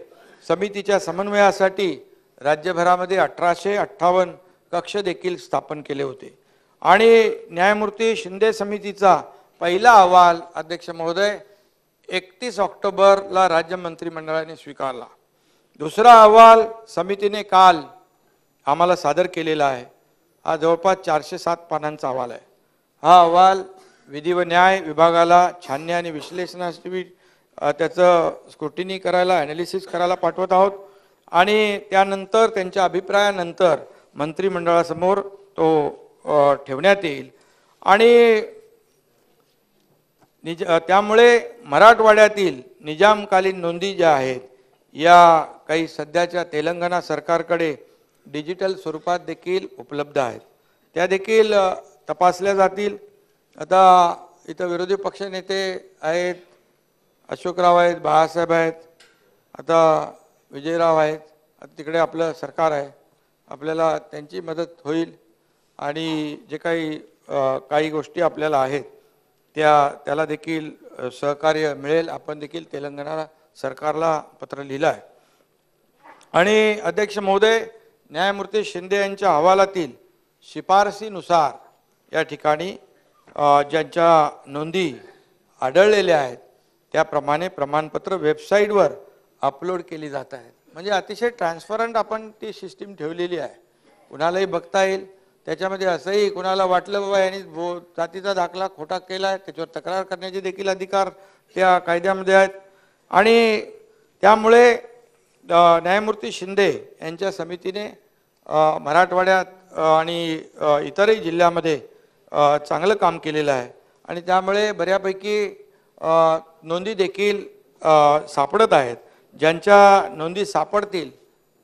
समितीच्या समन्वयासाठी राज्यभरामध्ये 1858 कक्ष देखील स्थापन केले होते. आणि न्यायमूर्ती शिंदे समितीचा पहिला अहवाल अध्यक्ष महोदय 31 ऑक्टोबरला राज्य मंत्रिमंडळाने स्वीकारला. दुसरा अहवाल समितीने काल आम्हाला सादर केलेला आहे. हा जवळपास 407 पानांचा अहवाल आहे. हा अहवाल विधी व न्याय विभागाला छाननी आणि विश्लेषणासाठी त्याचं स्क्रुटिनी करायला, ॲनालिसिस करायला पाठवत आहोत आणि त्यानंतर त्यांच्या अभिप्रायानंतर मंत्रिमंडळासमोर तो ठेवण्यात येईल. आणि त्यामुळे मराठवाड्यातील निजामकालीन नोंदी ज्या आहेत या काही सध्याच्या तेलंगणा सरकारकडे डिजिटल स्वरूपात देखील उपलब्ध आहेत. त्या देखील तपासल्या जातील. आता इथं विरोधी पक्षनेते आहेत, अशोकराव आहेत, बाळासाहेब आहेत, आता विजयराव आहेत, तिकडे आपलं सरकार आहे. आपल्याला त्यांची मदत होईल आणि जे काही गोष्टी आपल्याला आहेत त्याला देखील सहकार्य मिळेल. आपण देखील तेलंगणा सरकारला पत्र लिहिलं आहे. आणि अध्यक्ष महोदय न्यायमूर्ती शिंदे यांच्या अहवालातील शिफारसीनुसार या ठिकाणी ज्यांच्या नोंदी आढळलेल्या आहेत त्याप्रमाणे प्रमाणपत्र वेबसाईटवर अपलोड केली जात आहेत. म्हणजे अतिशय ट्रान्सपरंट आपण ती सिस्टीम ठेवलेली आहे. कुणालाही बघता येईल. त्याच्यामध्ये असंही कुणाला वाटलं बाबा यांनी जातीचा दाखला खोटा केला आहे त्याच्यावर तक्रार करण्याचे देखील अधिकार त्या कायद्यामध्ये आहेत. आणि त्यामुळे न्यायमूर्ती शिंदे यांच्या समितीने मराठवाड्यात आणि इतरही जिल्ह्यामध्ये चांगलं काम केलेलं आहे. आणि त्यामुळे बऱ्यापैकी नोंदी देखील सापडत आहेत. ज्यांच्या नोंदी सापडतील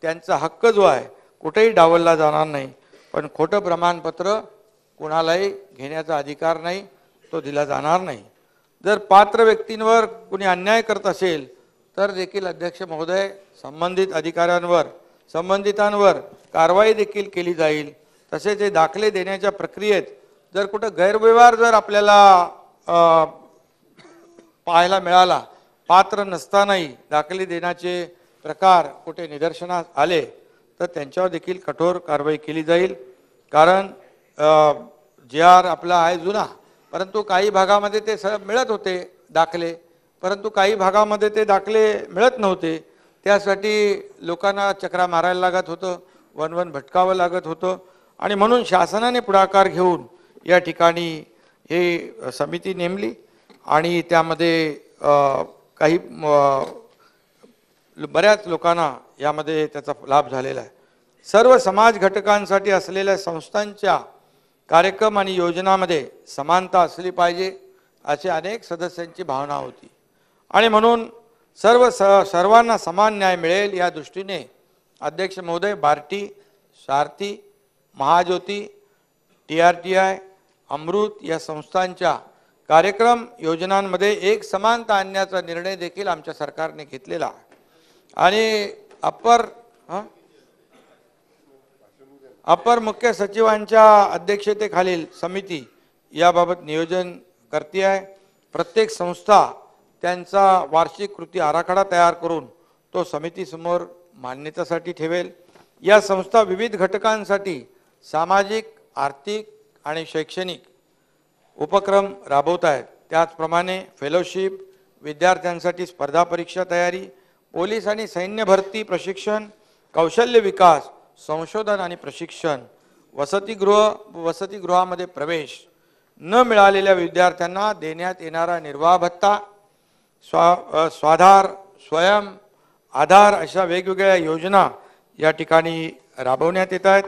त्यांचा हक्क जो आहे कुठेही डावलला जाणार नाही. पण खोटं प्रमाणपत्र कोणालाही घेण्याचा अधिकार नाही, तो दिला जाणार नाही. जर पात्र व्यक्तींवर कुणी अन्याय करत असेल तर देखील अध्यक्ष महोदय संबंधित अधिकाऱ्यांवर संबंधितांवर कारवाई देखील केली जाईल. तसेच हे दाखले देण्याच्या प्रक्रियेत जर कुठं गैरव्यवहार जर आपल्याला पाहायला मिळाला, पात्र नसतानाही दाखले देण्याचे प्रकार कुठे निदर्शनास आले तर त्यांच्यावर देखील कठोर कारवाई केली जाईल. कारण JR आपला आहे जुना, परंतु काही भागामध्ये ते मिळत होते दाखले, परंतु काही भागामध्ये ते दाखले मिळत नव्हते. त्यासाठी लोकांना चक्रा मारायला लागत होतं, वन भटकावं लागत होतं. आणि म्हणून शासनाने पुढाकार घेऊन या ठिकाणी हे समिती नेमली आणि त्यामध्ये काही बऱ्याच लोकांना यामध्ये त्याचा लाभ झालेला आहे। सर्व समाज घटकांसाठी असलेल्या संस्थांच्या कार्यक्रम आणि योजनांमध्ये समानता असली पाहिजे अशी अनेक सदस्यांची भावना होती आणि म्हणून सर्वांना समान न्याय मिळेल या दृष्टीने अध्यक्ष महोदय बार्टी, सारथी, महाज्योती, TRTI, अमृत या संस्थांच्या कार्यक्रम योजनांमध्ये एक समानता आणण्याचा निर्णय देखील आमच्या सरकारने घेतलेला आहे आणि अपर मुख्य सचिवांच्या अध्यक्षतेखालील समिती याबाबत नियोजन करते आहे। प्रत्येक संस्था त्यांचा वार्षिक कृती आराखडा तयार करून तो समितीसमोर मान्यतेसाठी ठेवेल। या संस्था विविध घटकांसाठी सामाजिक, आर्थिक आणि शैक्षणिक उपक्रम राबवत आहेत। त्याचप्रमाणे फेलोशिप, विद्यार्थ्यांसाठी स्पर्धा परीक्षा तयारी, पोलीस आणि सैन्य भरती प्रशिक्षण, कौशल्य विकास, संशोधन आणि प्रशिक्षण, वसतिगृहामध्ये प्रवेश, न मिळालेल्या विद्यार्थ्यांना देण्यात येणारा निर्वाह भत्ता, स्वाधार, स्वयं आधार अशा वेगवेगळ्या योजना या ठिकाणी राबवण्यात येत आहेत।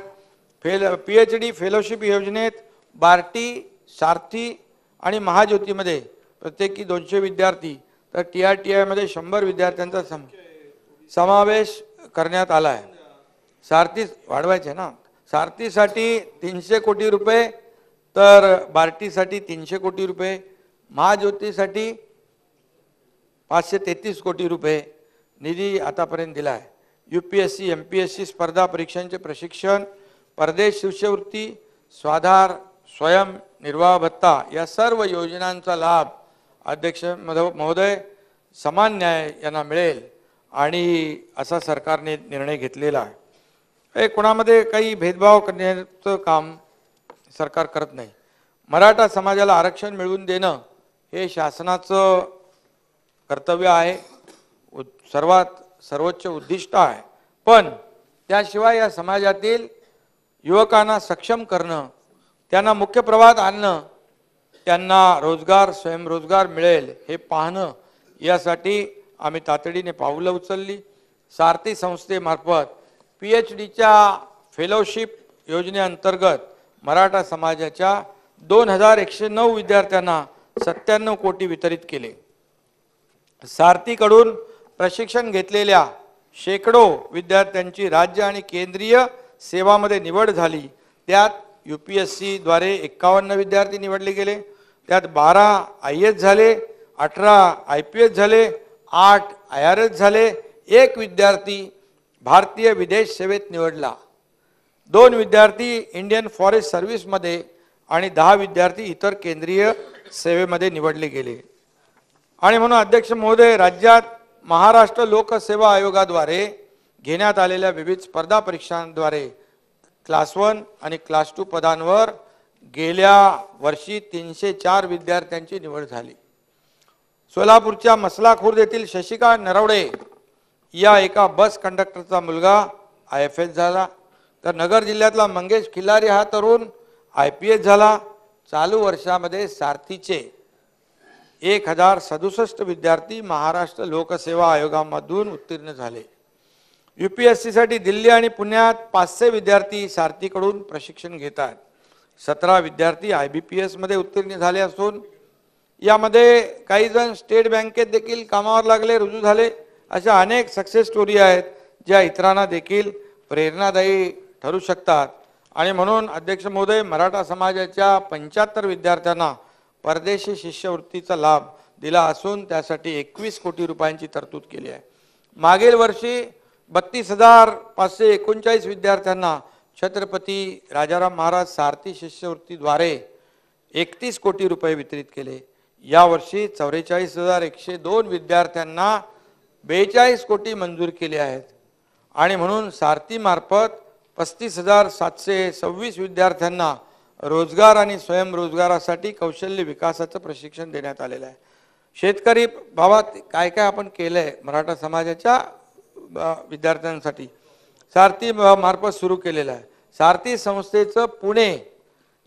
PhD फेलोशिप योजनेत बार्टी, सारथी आणि महाज्योतीमध्ये प्रत्येकी 200 विद्यार्थी तर TRTI मध्ये 100 विद्यार्थ्यांचा समावेश करण्यात आला आहे। सारथी वाढवायचे ना, सारथीसाठी 300 कोटी रुपये तर बार्टीसाठी 300 कोटी रुपये, महाज्योतीसाठी 533 कोटी रुपये निधी आतापर्यंत दिला आहे। UPSC MPSC स्पर्धा परीक्षांचे प्रशिक्षण, परदेश शिष्यवृत्ती, स्वाधार, स्वयं निर्वाह भत्ता या सर्व योजनांचा लाभ अध्यक्ष महोदय समान न्याय यांना मिळेल आणि असा सरकारने निर्णय घेतलेला आहे। कोणामध्ये काही भेदभाव करण्याचं काम सरकार करत नाही। मराठा समाजाला आरक्षण मिळवून देणं हे शासनाचं कर्तव्य आहे, सर्वोच्च उद्दिष्ट आहे। पण त्याशिवाय या समाजातील युवकांना सक्षम करणं, त्यांना मुख्य प्रवाहात आणणं, त्यांना रोजगार, स्वयंरोजगार मिळेल हे पाहणं यासाठी आम्ही तातडीने पावलं उचलली। सारथी संस्थेमार्फत PhDच्या फेलोशिप योजनेअंतर्गत मराठा समाजाच्या 2109 विद्यार्थ्यांना 97 कोटी वितरित केले। सारथीकडून प्रशिक्षण घेतलेल्या शेकडो विद्यार्थ्यांची राज्य आणि केंद्रीय सेवामध्ये निवड झाली। त्यात UPSC द्वारे 51 विद्यार्थी निवडले गेले, त्यात 12 IAS झाले, 18 IPS झाले, 8 IRS झाले, 1 विद्यार्थी भारतीय विदेश सेवेत निवडला, 2 विद्यार्थी इंडियन फॉरेस्ट सर्व्हिसमध्ये आणि 10 विद्यार्थी इतर केंद्रीय सेवेमध्ये निवडले गेले। आणि म्हणून अध्यक्ष महोदय राज्यात महाराष्ट्र लोकसेवा आयोगाद्वारे घेण्यात आलेल्या विविध स्पर्धा परीक्षांद्वारे क्लास 1 आणि क्लास 2 पदांवर गेल्या वर्षी 304 विद्यार्थ्यांची निवड झाली। सोलापूरच्या मसला खुर्द येथील शशिकांत नरवडे या एका बस कंडक्टरचा मुलगा IFS झाला, तर नगर जिल्ह्यातला मंगेश खिल्लारी हा तरुण IPS झाला। चालू वर्षामध्ये सारथीचे 1067 विद्यार्थी महाराष्ट्र लोकसेवा आयोगामधून उत्तीर्ण झाले। UPSC साठी दिल्ली आणि पुण्यात 500 विद्यार्थी सारथीकडून प्रशिक्षण घेतात। 17 विद्यार्थी IBPS मध्ये उत्तीर्ण झाले असून यामध्ये काही जण स्टेट बँकेत देखील कामावर लागले, रुजू झाले। अशा अनेक सक्सेस स्टोरी आहेत ज्या इतरांना देखील प्रेरणादायी ठरू शकतात। आणि म्हणून अध्यक्ष महोदय मराठा समाजाच्या 75 विद्यार्थ्यांना परदेशी शिष्यवृत्तीचा लाभ दिला असून त्यासाठी 21 कोटी रुपयांची तरतूद केली आहे। मागील वर्षी 32,539 विद्यार्थ्यांना छत्रपती राजाराम महाराज सारथी शिष्यवृत्तीद्वारे 31 कोटी रुपये वितरित केले। या वर्षी 44,102 विद्यार्थ्यांना 42 कोटी मंजूर केले आहेत। आणि म्हणून सारथी मार्फत 35,726 विद्यार्थ्यांना रोजगार आणि स्वयंरोजगारासाठी कौशल्य विकासाचं प्रशिक्षण देण्यात आलेलं आहे। शेतकरी भावात काय काय आपण केलंय मराठा समाजाच्या विद्यार्थ्यांसाठी सारथी मार्फत सुरू केलेलं आहे। सारथी संस्थेचं पुणे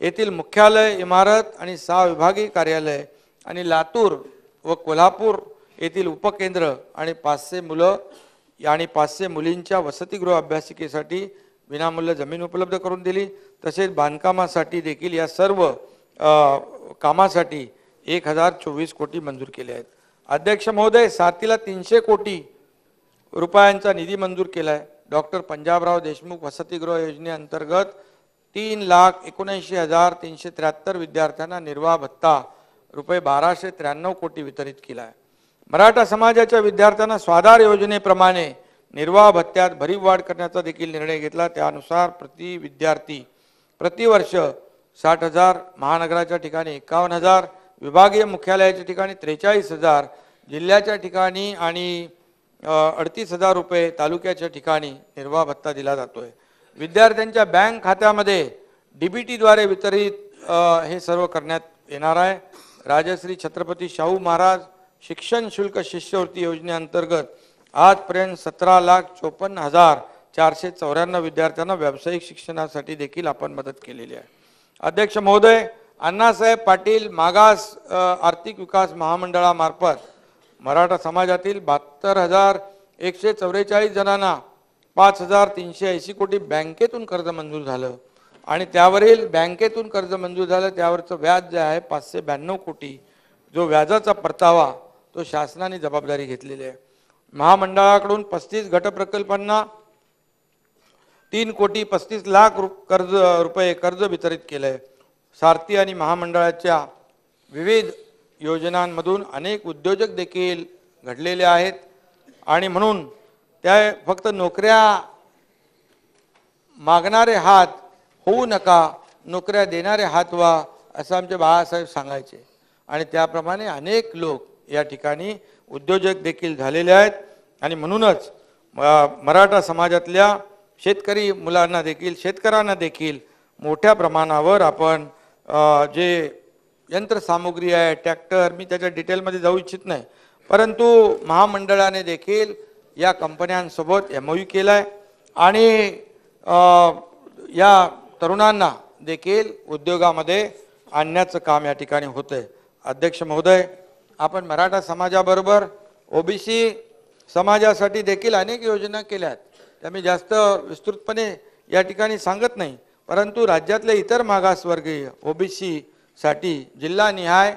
येथील मुख्यालय इमारत आणि 6 विभागीय कार्यालय आणि लातूर व कोल्हापूर येथील उपकेंद्र आणि 500 मुलं आणि 500 मुलींच्या वसतिगृह अभ्यासिकेसाठी विनामूल्य जमीन उपलब्ध करून दिली। तसेच बांधकामासाठी देखील या सर्व कामासाठी 1024 कोटी मंजूर केले आहेत। अध्यक्ष महोदय, साथीला 300 कोटी रुपयांचा निधी मंजूर केला आहे। डॉक्टर पंजाबराव देशमुख वसतिगृह योजनेअंतर्गत 3,79,373 विद्यार्थ्यांना निर्वाह भत्ता रुपये 1293 कोटी वितरित केला आहे। मराठा समाजाच्या विद्यार्थ्यांना स्वाधार योजनेप्रमाणे निर्वाह भत्त्यात भरीव वाढ करण्याचा देखील निर्णय घेतला। त्यानुसार प्रति विद्यार्थी प्रतिवर्ष 60,000, महानगराच्या ठिकाणी 51,000, विभागीय मुख्यालयाच्या ठिकाणी 43,000, जिल्ह्याच्या ठिकाणी आणि 38,000 रुपये तालुक्याच्या ठिकाणी निर्वाह भत्ता दिला जातोय। विद्यार्थ्यांच्या बँक खात्यामध्ये डीबीटीद्वारे वितरित हे सर्व करण्यात येणार आहे। राजश्री छत्रपती शाहू महाराज शिक्षण शुल्क शिष्यवृत्ती योजनेअंतर्गत आजपर्यंत 17,54,494 विद्यार्थ्यांना व्यावसायिक शिक्षणासाठी देखील आपण मदत केलेली आहे। अध्यक्ष महोदय, अण्णासाहेब पाटील मागास आर्थिक विकास महामंडळामार्फत मराठा समाजातील 72,144 जणांना 5,380 कोटी बँकेतून कर्ज मंजूर झालं आणि त्यावरील बँकेतून कर्ज मंजूर झालं त्यावरचं व्याज जे आहे 592 कोटी, जो व्याजाचा परतावा तो शासनाने जबाबदारी घेतलेली आहे। महामंडळाकडून 35 गट प्रकल्पांना 3,35,00,000 रुपये कर्ज वितरित केले। सारथी आणि महामंडळाच्या विविध योजनांमधून अनेक उद्योजक देखील घडलेले आहेत आणि म्हणून त्या फक्त नोकऱ्या मागणारे हात होऊ नका, नोकऱ्या देणारे हात व्हा, असं आमचे बाळासाहेब सांगायचे आणि त्याप्रमाणे अनेक लोक या ठिकाणी उद्योजक देखील झालेले आहेत आणि म्हणूनच मराठा समाजातल्या शेतकरी मुलांना देखील शेतकऱ्यांना देखील मोठ्या प्रमाणावर आपण जे यंत्रसामुग्री आहे, ट्रॅक्टर, मी त्याच्या डिटेलमध्ये जाऊ इच्छित नाही, परंतु महामंडळाने देखील या कंपन्यांसोबत MOU केला आहे आणि या तरुणांना देखील उद्योगामध्ये आणण्याचं काम या ठिकाणी होतंय। अध्यक्ष महोदय, आपण मराठा समाजाबरोबर OBC समाजासाठी देखील अनेक योजना केल्या आहेत, त्या मी जास्त विस्तृतपणे या ठिकाणी सांगत नाही, परंतु राज्यातले इतर मागासवर्गीय OBC साठी जिल्हानिहाय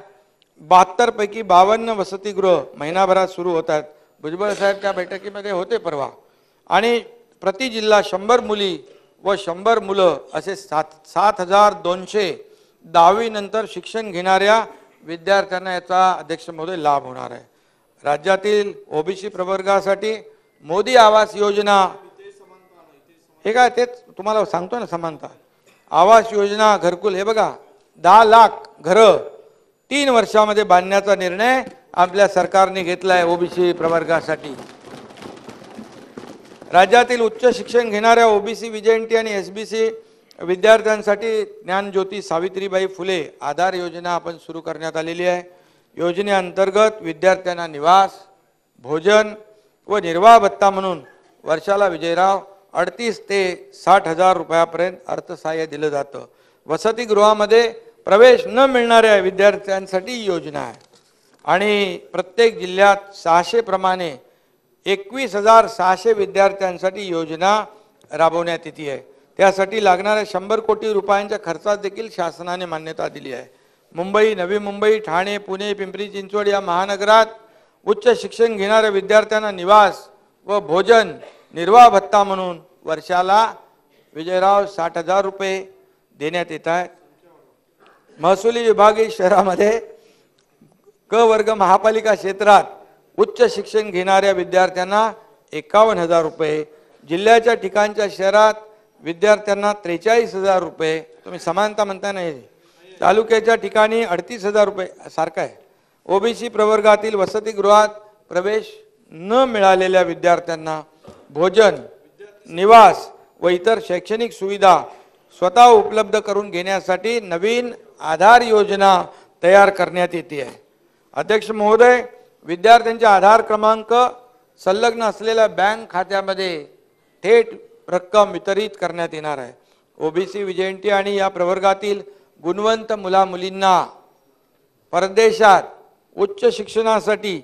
72 पैकी 52 वसतिगृह महिनाभरात सुरू होतात। भुजबळ साहेब त्या बैठकीमध्ये होते परवा आणि प्रति जिल्हा 100 मुली व 100 मुलं असे 7,200 10वी नंतर शिक्षण घेणाऱ्या विद्यार्थ्यांना याचा अध्यक्ष महोदय लाभ होणार आहे। राज्यातील OBC प्रवर्गासाठी मोदी आवास योजना, हे काय तेच तुम्हाला सांगतो ना, समानता आवास योजना, घरकुल, हे बघा 10 लाख घरं 3 वर्षामध्ये बांधण्याचा निर्णय आपल्या सरकारने घेतला आहे OBC प्रवर्गासाठी। राज्यातील उच्च शिक्षण घेणाऱ्या OBC विजयंती आणि SBC विद्यार्थ्यांसाठी ज्ञानज्योती सावित्रीबाई फुले आधार योजना आपण सुरू करण्यात आलेली आहे। योजनेअंतर्गत विद्यार्थ्यांना निवास, भोजन व निर्वाह भत्ता म्हणून वर्षाला विजयराव 38 ते 60,000 रुपयापर्यंत अर्थसहाय्य दिलं जातं। वसतिगृहामध्ये प्रवेश न मिळणाऱ्या विद्यार्थ्यांसाठी ही योजना आहे आणि प्रत्येक जिल्ह्यात 600 प्रमाणे 21,600 विद्यार्थ्यांसाठी योजना राबवण्यात येते आहे। त्यासाठी लागणाऱ्या 100 कोटी रुपयांच्या खर्चास देखील शासनाने मान्यता दिली आहे। मुंबई, नवी मुंबई, ठाणे, पुणे, पिंपरी चिंचवड या महानगरात उच्च शिक्षण घेणाऱ्या विद्यार्थ्यांना निवास व भोजन निर्वाह भत्ता म्हणून वर्षाला विजयराव 60,000 रुपये देण्यात येत आहेत। महसुली विभागीय शहरामध्ये क वर्ग महापालिका क्षेत्रात उच्च शिक्षण घेणाऱ्या विद्यार्थ्यांना 51,000 रुपये, जिल्ह्याच्या ठिकाणच्या शहरात विद्यार्थ्यांना 43,000 रुपये, तुम्ही समानता म्हणता नाही, तालुक्याच्या ठिकाणी 38,000 रुपये सारखा आहे। OBC प्रवर्गातील वसतिगृहात प्रवेश न मिळालेल्या विद्यार्थ्यांना भोजन, निवास व इतर शैक्षणिक सुविधा स्वतः उपलब्ध करून घेण्यासाठी नवीन आधार योजना तयार करण्यात येते आहे। अध्यक्ष महोदय, विद्यार्थ्यांचे आधार क्रमांक संलग्न असलेल्या बँक खात्यामध्ये थेट रक्कम वितरित करण्यात येणार आहे। OBC विजयंती आणि या प्रवर्गातील गुणवंत मुला-मुलींना परदेशात उच्च शिक्षणासाठी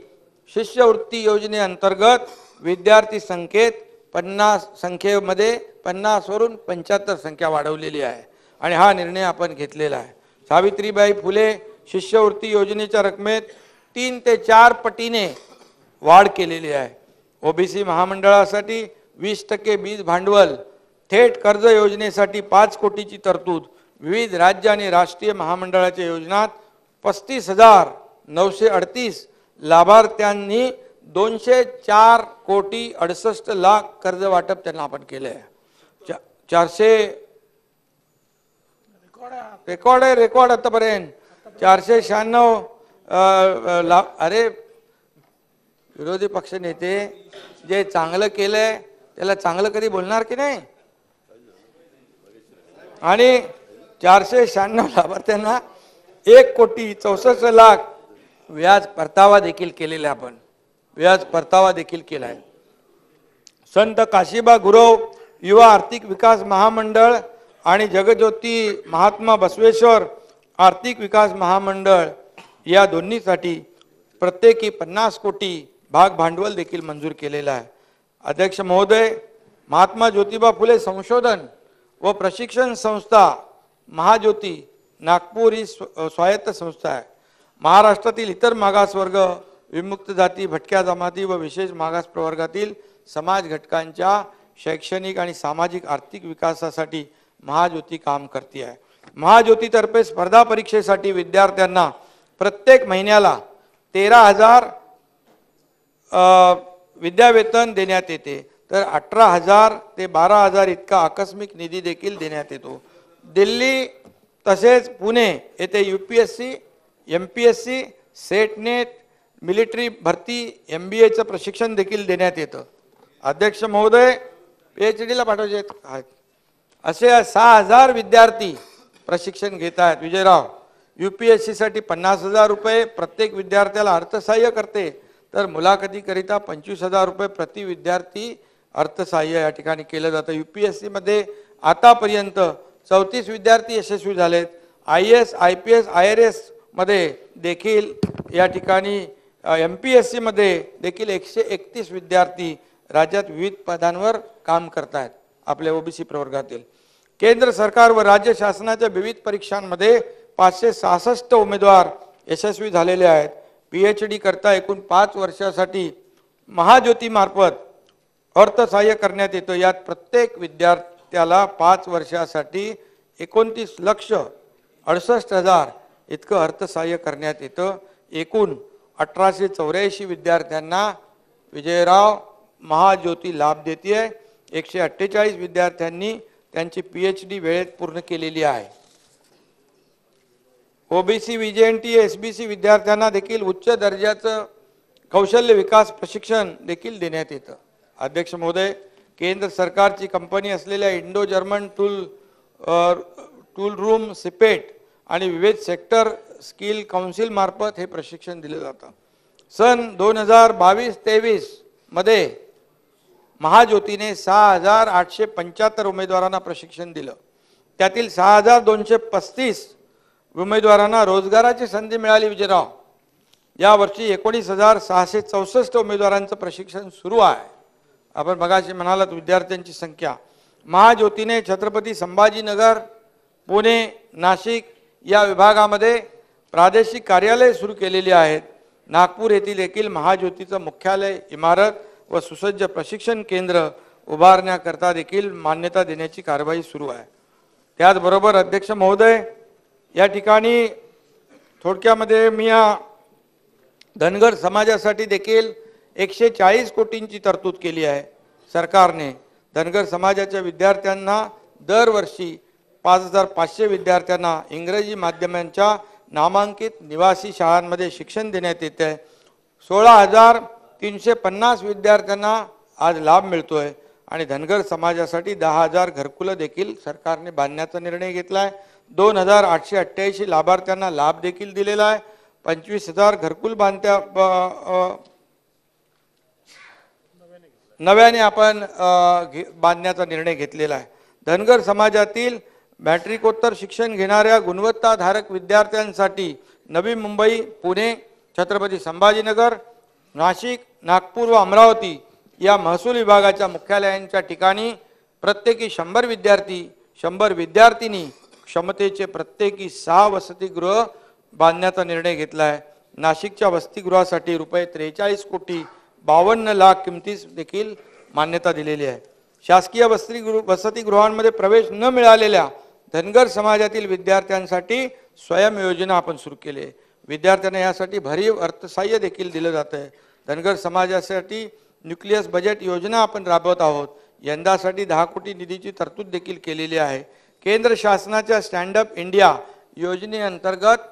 शिष्यवृत्ती योजनेअंतर्गत विद्यार्थी संख्येत 50 संख्येमध्ये 50 वरून 75 संख्या वाढवलेली आहे आणि हा निर्णय आपण घेतलेला आहे। सावित्रीबाई फुले शिष्यवृत्ती योजनेच्या रकमेत 3 ते 4 पटीने वाढ केलेली आहे। ओबीसी महामंडळासाठी 20% बीज भांडवल, थेट कर्ज योजनेसाठी 5 कोटीची तरतूद, विविध राज्य आणि राष्ट्रीय महामंडळाच्या योजनात 35,938 लाभार्थ्यांनी 204 कोटी 68 लाख कर्ज वाटप त्यांना आपण केले आहे। 400 रेकॉर्ड आतापर्यंत 496 अरे विरोधी पक्ष नेते जे चांगलं केलंय त्याला चांगलं कधी बोलणार की नाही। आणि 496 लाभार्थ्यांना 1 कोटी 64 लाख व्याज परतावा देखील केलेला आपण व्याज परतावा देखील केला आहे। संत काशीबा गुरव युवा आर्थिक विकास महामंडळ आणि जगज्योती महात्मा बसवेश्वर आर्थिक विकास महामंडळ या दोन्हीसाठी प्रत्येकी 50 कोटी भाग भांडवल देखील मंजूर केलेलं आहे। अध्यक्ष महोदय, महात्मा ज्योतिबा फुले संशोधन व प्रशिक्षण संस्था महाज्योती नागपूर ही स्वायत्त संस्था आहे। महाराष्ट्रातील इतर मागासवर्ग, विमुक्त जाती, भटक्या जमाती व विशेष मागास प्रवर्गातील समाज घटकांच्या शैक्षणिक आणि सामाजिक आर्थिक विकासासाठी महाज्योती काम करते आहे। महाज्योतीतर्फे स्पर्धा परीक्षेसाठी विद्यार्थ्यांना प्रत्येक महिन्याला 13,000 विद्यावेतन देण्यात येते, तर 18,000 ते 12,000 इतका आकस्मिक निधी देखील देण्यात येतो। दिल्ली तसेच पुणे येथे UPSC, MPSC, set net, military भरती, MBAचं प्रशिक्षण देखील देण्यात येतं। अध्यक्ष महोदय, PhDला पाठवायचे आहेत असे 6,000 विद्यार्थी प्रशिक्षण घेत आहेत। विजयराव, UPSC साठी 50,000 रुपये प्रत्येक विद्यार्थ्याला अर्थसहाय्य करते, तर मुलाखतीकरिता 25,000 रुपये प्रति विद्यार्थी अर्थसहाय्य या ठिकाणी केलं जातं। UPSC मध्ये आतापर्यंत 34 विद्यार्थी यशस्वी झालेत। IAS, IPS, IRS मध्ये देखील या ठिकाणी MPSC मध्ये देखील 131 विद्यार्थी राज्यात विविध पदांवर काम करत आहेत आपल्या ओबीसी प्रवर्गातील। केंद्र सरकार व राज्य शासनाच्या विविध परीक्षांमध्ये 566 उमेदवार यशस्वी झालेले आहेत। PhD करता एकूण 5 वर्षासाठी महाज्योती मार्फत अर्थसहाय्य करण्यात येतं। यात प्रत्येक विद्यार्थ्याला 5 वर्षासाठी 29,68,000 इतकं अर्थसहाय्य करण्यात येतं। एकूण 1884 विद्यार्थ्यांना विजयराव महाज्योती लाभ देते आहे। 148 विद्यार्थ्यांनी त्यांची PhD वेळेत पूर्ण केलेली आहे। ओबीसी, VJNT, SBC विद्यार्थ्यांना देखील उच्च दर्जाचं कौशल्य विकास प्रशिक्षण देखील देण्यात येतं। अध्यक्ष महोदय, केंद्र सरकारची कंपनी असलेल्या Indo German tool room, CIPET आणि विविध सेक्टर स्किल काउन्सिल मार्फत हे प्रशिक्षण दिले जातं। सन 2022-23 मध्ये महाज्योतीने 6,875 उमेदवारांना प्रशिक्षण दिलं। त्यातील 6,235 उमेदवारांना रोजगाराची संधी मिळाली। विजयराव, यावर्षी 19,664 उमेदवारांचं प्रशिक्षण सुरू आहे। आपण मगाशी म्हणालात विद्यार्थ्यांची संख्या। महाज्योतीने छत्रपती संभाजीनगर, पुणे, नाशिक या विभागामध्ये प्रादेशिक कार्यालय सुरू केलेली आहेत। नागपूर येथील देखील महाज्योतीचं मुख्यालय इमारत व सुसज्ज प्रशिक्षण केंद्र उभारण्याकरता देखील मान्यता देण्याची कारवाई सुरू आहे। त्याचबरोबर अध्यक्ष महोदय, या ठिकाणी थोडक्यामध्ये मी या धनगर समाजासाठी देखील 140 कोटींची तरतूद केली आहे। सरकारने धनगर समाजाच्या विद्यार्थ्यांना दरवर्षी 5,500 विद्यार्थ्यांना इंग्रजी माध्यमांच्या नामांकित निवासी शाळांमध्ये शिक्षण देण्यात येते आहे। 16,350 विद्यार्थ्यांना आज लाभ मिळतोय आणि धनगर समाजासाठी 10,000 घरकुलं देखील सरकारने बांधण्याचा निर्णय घेतला आहे। 2,888 लाभार्थ्यांना लाभ देखील दिलेला आहे। 25,000 घरकुल नव्याने आपण बांधण्याचा निर्णय घेतलेला आहे। धनगर समाजातील मॅट्रिकोत्तर शिक्षण घेणाऱ्या गुणवत्ताधारक विद्यार्थ्यांसाठी नवी मुंबई, पुणे, छत्रपती संभाजीनगर, नाशिक, नागपूर व अमरावती या महसूल विभागाच्या मुख्यालयांच्या ठिकाणी प्रत्येकी 100 विद्यार्थी 100 विद्यार्थिनी क्षमतेचे प्रत्येकी 6 वसतिगृह बांधण्याचा निर्णय घेतला आहे। नाशिकच्या वसतिगृहासाठी रुपये 43 कोटी 52 लाख किमतीस देखील मान्यता दिलेली आहे। शासकीय वसतिगृहांमध्ये प्रवेश न मिळालेल्या धनगर समाजातील विद्यार्थ्यांसाठी स्वयं योजना आपण सुरू केली आहे। विद्यार्थ्यांना यासाठी भरीव अर्थसहाय्य देखील दिलं जातं आहे। धनगर समाजासाठी न्यूक्लियस बजेट योजना आपण राबवत आहोत। यंदासाठी 10 कोटी निधीची तरतूद देखील केलेली आहे। केंद्र शासनाच्या स्टँड अप इंडिया योजनेअंतर्गत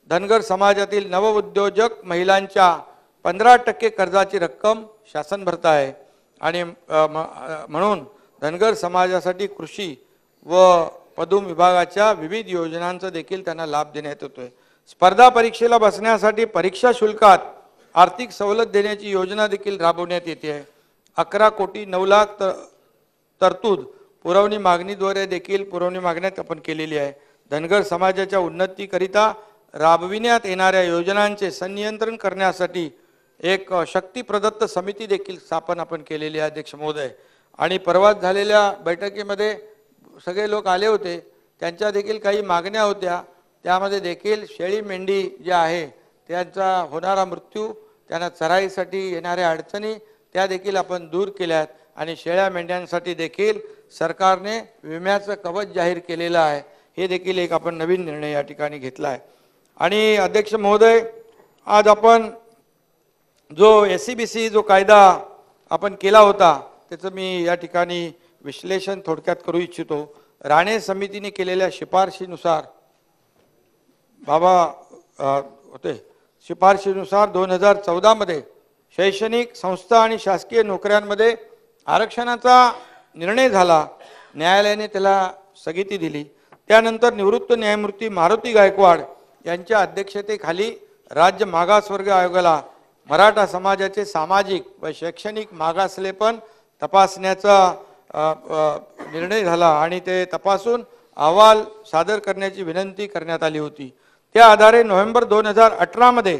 धनगर समाजातील नवउद्योजक महिलांच्या 15% कर्जाची रक्कम शासन भरत आहे आणि म्हणून धनगर समाजासाठी कृषी व पदुम विभागाच्या विविध योजनांचा देखील त्यांना लाभ देण्यात येतोय। स्पर्धा परीक्षेला बसण्यासाठी परीक्षा शुल्कात आर्थिक सवलत देण्याची योजना देखील राबवण्यात येते आहे। 11 कोटी 9 लाख तरतूद पुरवणी मागणीद्वारे देखील पुरवणी मागण्यात आपण केलेली आहे। धनगर समाजाच्या उन्नतीकरिता राबविण्यात येणाऱ्या योजनांचे संनियंत्रण करण्यासाठी एक शक्ती प्रदत्त समिती देखील स्थापन आपण केलेली आहे अध्यक्ष महोदय। आणि परवा झालेल्या बैठकीमध्ये सगळे लोक आले होते, त्यांच्या देखील काही मागण्या होत्या। त्यामध्ये देखील शेळी मेंढी जे आहे त्यांचा होणारा मृत्यू, त्यांना चराईसाठी येणाऱ्या अडचणी त्या देखील आपण दूर केल्यात आणि शेळ्या मेंढ्यांसाठी देखील सरकारने विम्याचं कवच जाहीर केलेलं आहे। हे देखील एक आपण नवीन निर्णय या ठिकाणी घेतला आहे। आणि अध्यक्ष महोदय, आज आपण जो SCBC जो कायदा आपण केला होता त्याचं मी या ठिकाणी विश्लेषण थोडक्यात करू इच्छितो। राणे समितीने केलेल्या शिफारशीनुसार शिफारशीनुसार 2014 मध्ये शैक्षणिक संस्था आणि शासकीय नोकऱ्यांमध्ये आरक्षणाचा निर्णय झाला। न्यायालयाने त्याला स्थगिती दिली। त्यानंतर निवृत्त न्यायमूर्ती मारुती गायकवाड यांच्या अध्यक्षतेखाली राज्य मागासवर्ग आयोगाला मराठा समाजाचे सामाजिक व शैक्षणिक मागासलेपण तपासण्याचा निर्णय झाला आणि ते तपासून अहवाल सादर करण्याची विनंती करण्यात आली होती। त्या आधारे नोव्हेंबर 2018 मध्ये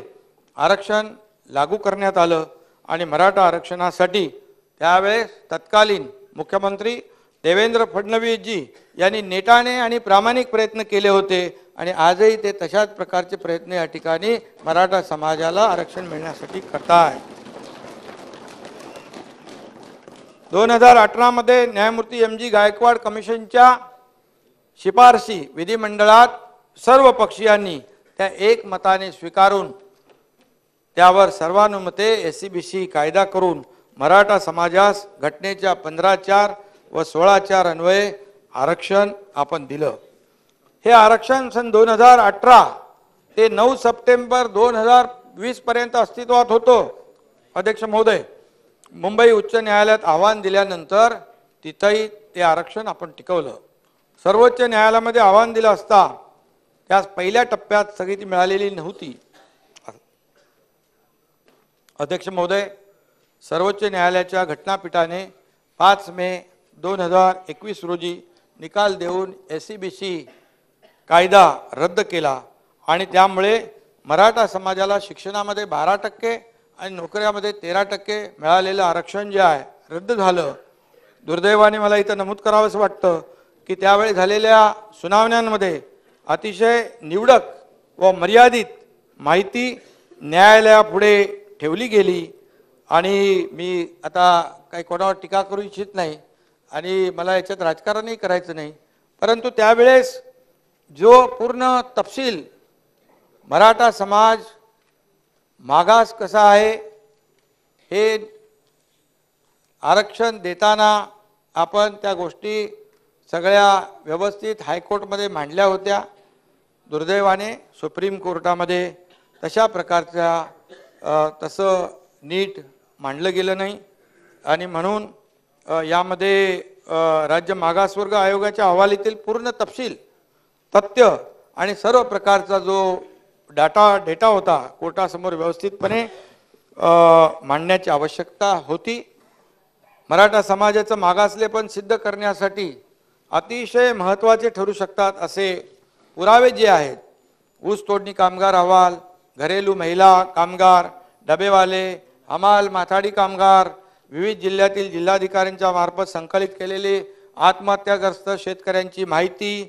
आरक्षण लागू करण्यात आलं आणि मराठा आरक्षणासाठी त्यावेळेस तत्कालीन मुख्यमंत्री देवेंद्र फडणवीस जी यांनी नेटाने आणि प्रामाणिक प्रयत्न केले होते आणि आजही ते तशाच प्रकारचे प्रयत्न या ठिकाणी मराठा समाजाला आरक्षण मिळण्यासाठी करतात। 2018 मध्ये न्यायमूर्ती MG गायकवाड कमिशनच्या शिफारशी विधिमंडळात सर्व पक्षीयांनी त्या एकमताने स्वीकारून त्यावर सर्वानुमते SCBC कायदा करून मराठा समाजास घटनेच्या 15(4) व 16(4) अन्वये आरक्षण आपण दिलं। हे आरक्षण सन 2018 ते 9 सप्टेंबर 2020 पर्यंत अस्तित्वात होतं। अध्यक्ष महोदय, मुंबई उच्च न्यायालयात आव्हान दिल्यानंतर तिथेही ते आरक्षण आपण टिकवलं। सर्वोच्च न्यायालयामध्ये आव्हान दिलं असता त्यास पहिल्या टप्प्यात स्थगिती मिळालेली नव्हती। अध्यक्ष महोदय, सर्वोच्च न्यायालयाच्या घटनापीठाने 5 मे 2021 रोजी निकाल देऊन SCBC कायदा रद्द केला आणि त्यामुळे मराठा समाजाला शिक्षणामध्ये 12% आणि नोकऱ्यामध्ये 13% मिळालेलं आरक्षण जे आहे रद्द झालं। दुर्दैवाने मला इथं नमूद करावंसं वाटतं की त्यावेळी झालेल्या सुनावण्यांमध्ये अतिशय निवडक व मर्यादित माहिती न्यायालयापुढे ठेवली गेली आणि मी आता काही कोणावर टीका करू इच्छित नाही आणि मला याच्यात राजकारणही करायचं नाही, परंतु त्यावेळेस जो पूर्ण तपशील मराठा समाज मागास कसा आहे हे आरक्षण देताना आपण त्या गोष्टी सगळ्या व्यवस्थित हायकोर्टमध्ये मांडल्या होत्या। दुर्दैवाने सुप्रीम कोर्टामध्ये तशा प्रकारच्या तसं नीट मांडलं गेलं नाही आणि म्हणून यामध्ये राज्य मागासवर्ग आयोगाच्या अहवालीतील पूर्ण तपशील तथ्य आणि सर्व प्रकारचा जो डेटा होता कोर्टासमोर व्यवस्थितपणे मांडण्याची आवश्यकता होती। मराठा समाजाचं मागासलेपण सिद्ध करण्यासाठी अतिशय महत्त्वाचे ठरू शकतात असे पुरावे जे आहेत, ऊस तोडणी कामगार अहवाल, घरेलू महिला कामगार, डबेवाले, हमाल माथाडी कामगार, विविध जिल्ह्यातील जिल्हाधिकाऱ्यांच्या मार्फत संकलित केलेली आत्महत्याग्रस्त शेतकऱ्यांची माहिती,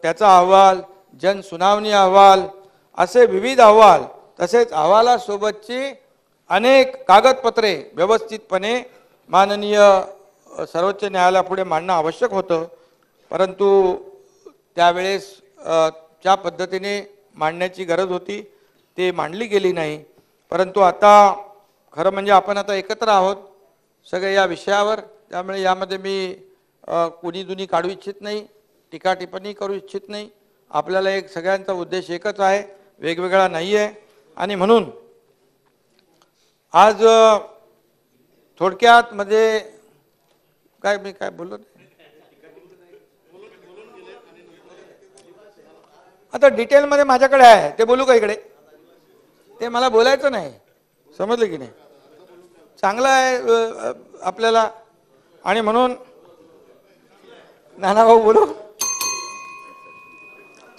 त्याचा अहवाल, जनसुनावणी अहवाल, असे विविध अहवाल, तसेच अहवालासोबतची अनेक कागदपत्रे व्यवस्थितपणे माननीय सर्वोच्च न्यायालयापुढे मांडणं आवश्यक होतं, परंतु त्यावेळेस ज्या पद्धतीने मांडण्याची गरज होती ते मांडली गेली नाही. परंतु आता खरं म्हणजे आपण आता एकत्र आहोत सगळे या विषयावर, त्यामुळे यामध्ये मी कुणी दुनी काढू इच्छित नाही, टीका टिप्पणी करू इच्छित नाही. आपल्याला एक सगळ्यांचा उद्देश एकच आहे, वेगवेगळा नाही आहे. आणि म्हणून आज थोडक्यात मध्ये काय मी काय बोललो आता डिटेलमध्ये माझ्याकडे आहे ते बोलू का इकडे? ते मला बोलायचं नाही, समजलं की नाही? चांगलं आहे आपल्याला. आणि म्हणून नाना भाऊ बोलू.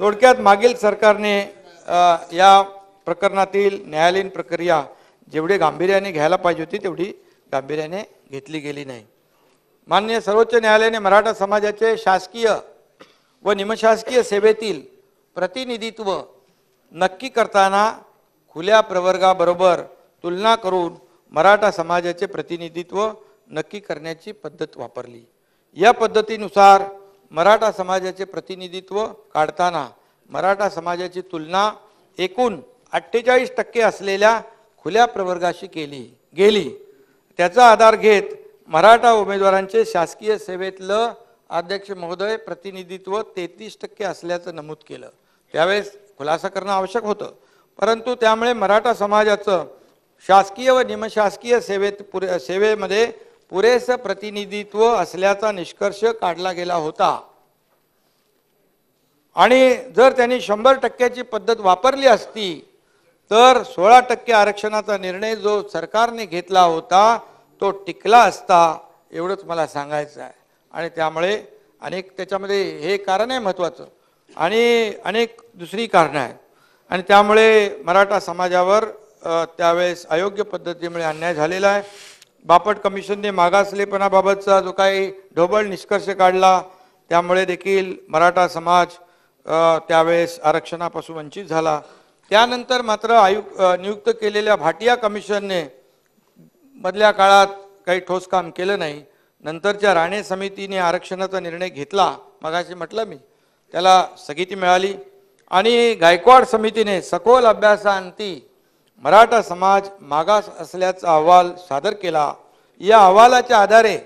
थोडक्यात मागील सरकारने या प्रकरणातील न्यायालयीन प्रक्रिया जेवढी गांभीर्याने घ्यायला पाहिजे होती तेवढी गांभीर्याने घेतली गेली नाही. माननीय सर्वोच्च न्यायालयाने मराठा समाजाचे शासकीय व निमशासकीय सेवेतील प्रतिनिधित्व नक्की करताना खुल्या प्रवर्गाबरोबर तुलना करून मराठा समाजाचे प्रतिनिधित्व नक्की करण्याची पद्धत वापरली. या पद्धतीनुसार मराठा समाजाचे प्रतिनिधित्व काढताना मराठा समाजाची तुलना एकूण 48% असलेल्या खुल्या प्रवर्गाशी केली गेली. त्याचा आधार घेत मराठा उमेदवारांचे शासकीय सेवेतलं अध्यक्ष महोदय प्रतिनिधित्व 33% असल्याचं नमूद केलं. त्यावेळेस खुलासा करणं आवश्यक होतं, परंतु त्यामुळे मराठा समाजाचं शासकीय व निमशासकीय सेवेमध्ये पुरेसं प्रतिनिधित्व असल्याचा निष्कर्ष काढला गेला होता. आणि जर त्यांनी 100% पद्धत वापरली असती तर 16% आरक्षणाचा निर्णय जो सरकारने घेतला होता तो टिकला असता, एवढंच मला सांगायचं आहे. आणि त्यामुळे अनेक त्याच्यामध्ये हे कारण आहे महत्त्वाचं आणि अनेक दुसरी कारणं आहेत. आणि त्यामुळे मराठा समाजावर त्यावेळेस अयोग्य पद्धतीमुळे अन्याय झालेला आहे. बापट कमिशनने मागासलेपणाबाबतचा जो काही ढोबळ निष्कर्ष काढला त्यामुळे देखील मराठा समाज त्यावेळेस आरक्षणापासून वंचित झाला. त्यानंतर मात्र नियुक्त केलेल्या भाटिया कमिशनने मधल्या काळात काही ठोस काम केलं नाही. नंतरच्या राणे समितीने आरक्षणाचा निर्णय घेतला, मगाशी म्हटलं मी, त्याला स्थगिती मिळाली. आणि गायकवाड समितीने सखोल अभ्यासाअंती मराठा समाज मागास असल्याचा अहवाल सादर केला. या अहवालाच्या आधारे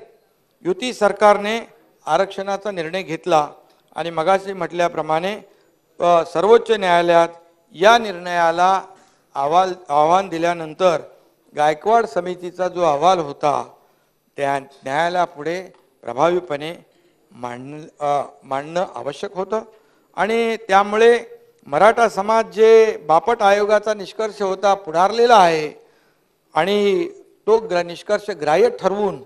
युती सरकारने आरक्षणाचा निर्णय घेतला. आणि मगाशी म्हटल्याप्रमाणे सर्वोच्च न्यायालयात या निर्णयाला आव्हान दिल्यानंतर गायकवाड समितीचा जो अहवाल होता त्या न्यायालयापुढे प्रभावीपणे मांडणं आवश्यक होतं. आणि त्यामुळे मराठा समाज जे बापट आयोगाचा निष्कर्ष होता पुढारलेला आहे आणि तो निष्कर्ष ग्राह्य ठरवून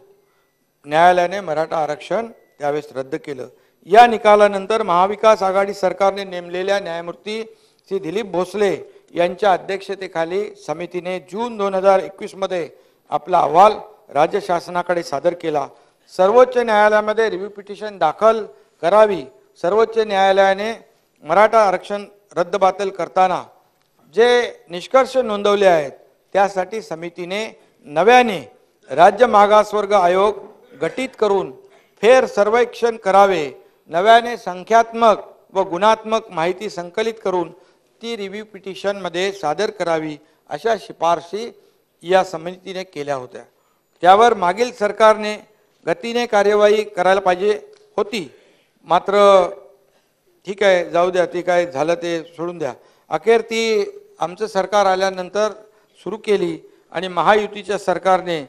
न्यायालयाने मराठा आरक्षण त्यावेळेस रद्द केलं. या निकालानंतर महाविकास आघाडी सरकारने नेमलेल्या न्यायमूर्ती श्री दिलीप भोसले यांच्या अध्यक्षतेखाली समितीने जून 2021 मध्ये आपला अहवाल राज्य शासनाकडे सादर केला. सर्वोच्च न्यायालयामध्ये रिव्ह्यू पिटिशन दाखल करावी. सर्वोच्च न्यायालयाने मराठा आरक्षण रद्दबातल करताना जे निष्कर्ष नोंदवले आहेत त्यासाठी समितीने नव्याने राज्य मागासवर्ग आयोग गठीत करून फेर सर्वेक्षण करावे. नव्याने संख्यात्मक व गुणात्मक माहिती संकलित करून ती रिव्ह्यू पिटिशनमध्ये सादर करावी अशा शिफारशी या समितीने केल्या होत्या. त्यावर मागील सरकारने गतीने कार्यवाही करायला पाहिजे होती, मात्र ठीक आहे जाऊ द्या, ती काय झालं ते सोडून द्या. अखेर ती आमचं सरकार आल्यानंतर सुरू केली आणि महायुतीच्या सरकारने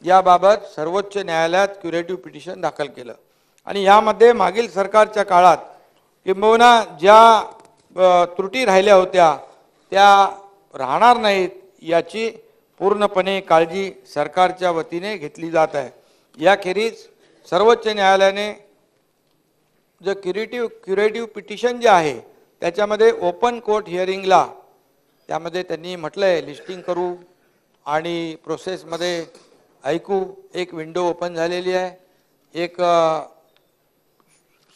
याबाबत सर्वोच्च न्यायालयात क्युरेटिव्ह पिटिशन दाखल केलं. आणि यामध्ये मागील सरकारच्या काळात किंबहुना ज्या त्रुटी राहिल्या होत्या त्या राहणार नाहीत याची पूर्णपणे काळजी सरकारच्या वतीने घेतली जात आहे. याखेरीज सर्वोच्च न्यायालयाने जो क्युरेटिव्ह पिटिशन जे आहे त्याच्यामध्ये ओपन कोर्ट हिअरिंगला त्यामध्ये त्यांनी म्हटलं आहे लिस्टिंग करू आणि प्रोसेसमध्ये ऐकू. एक विंडो ओपन झालेली आहे. एक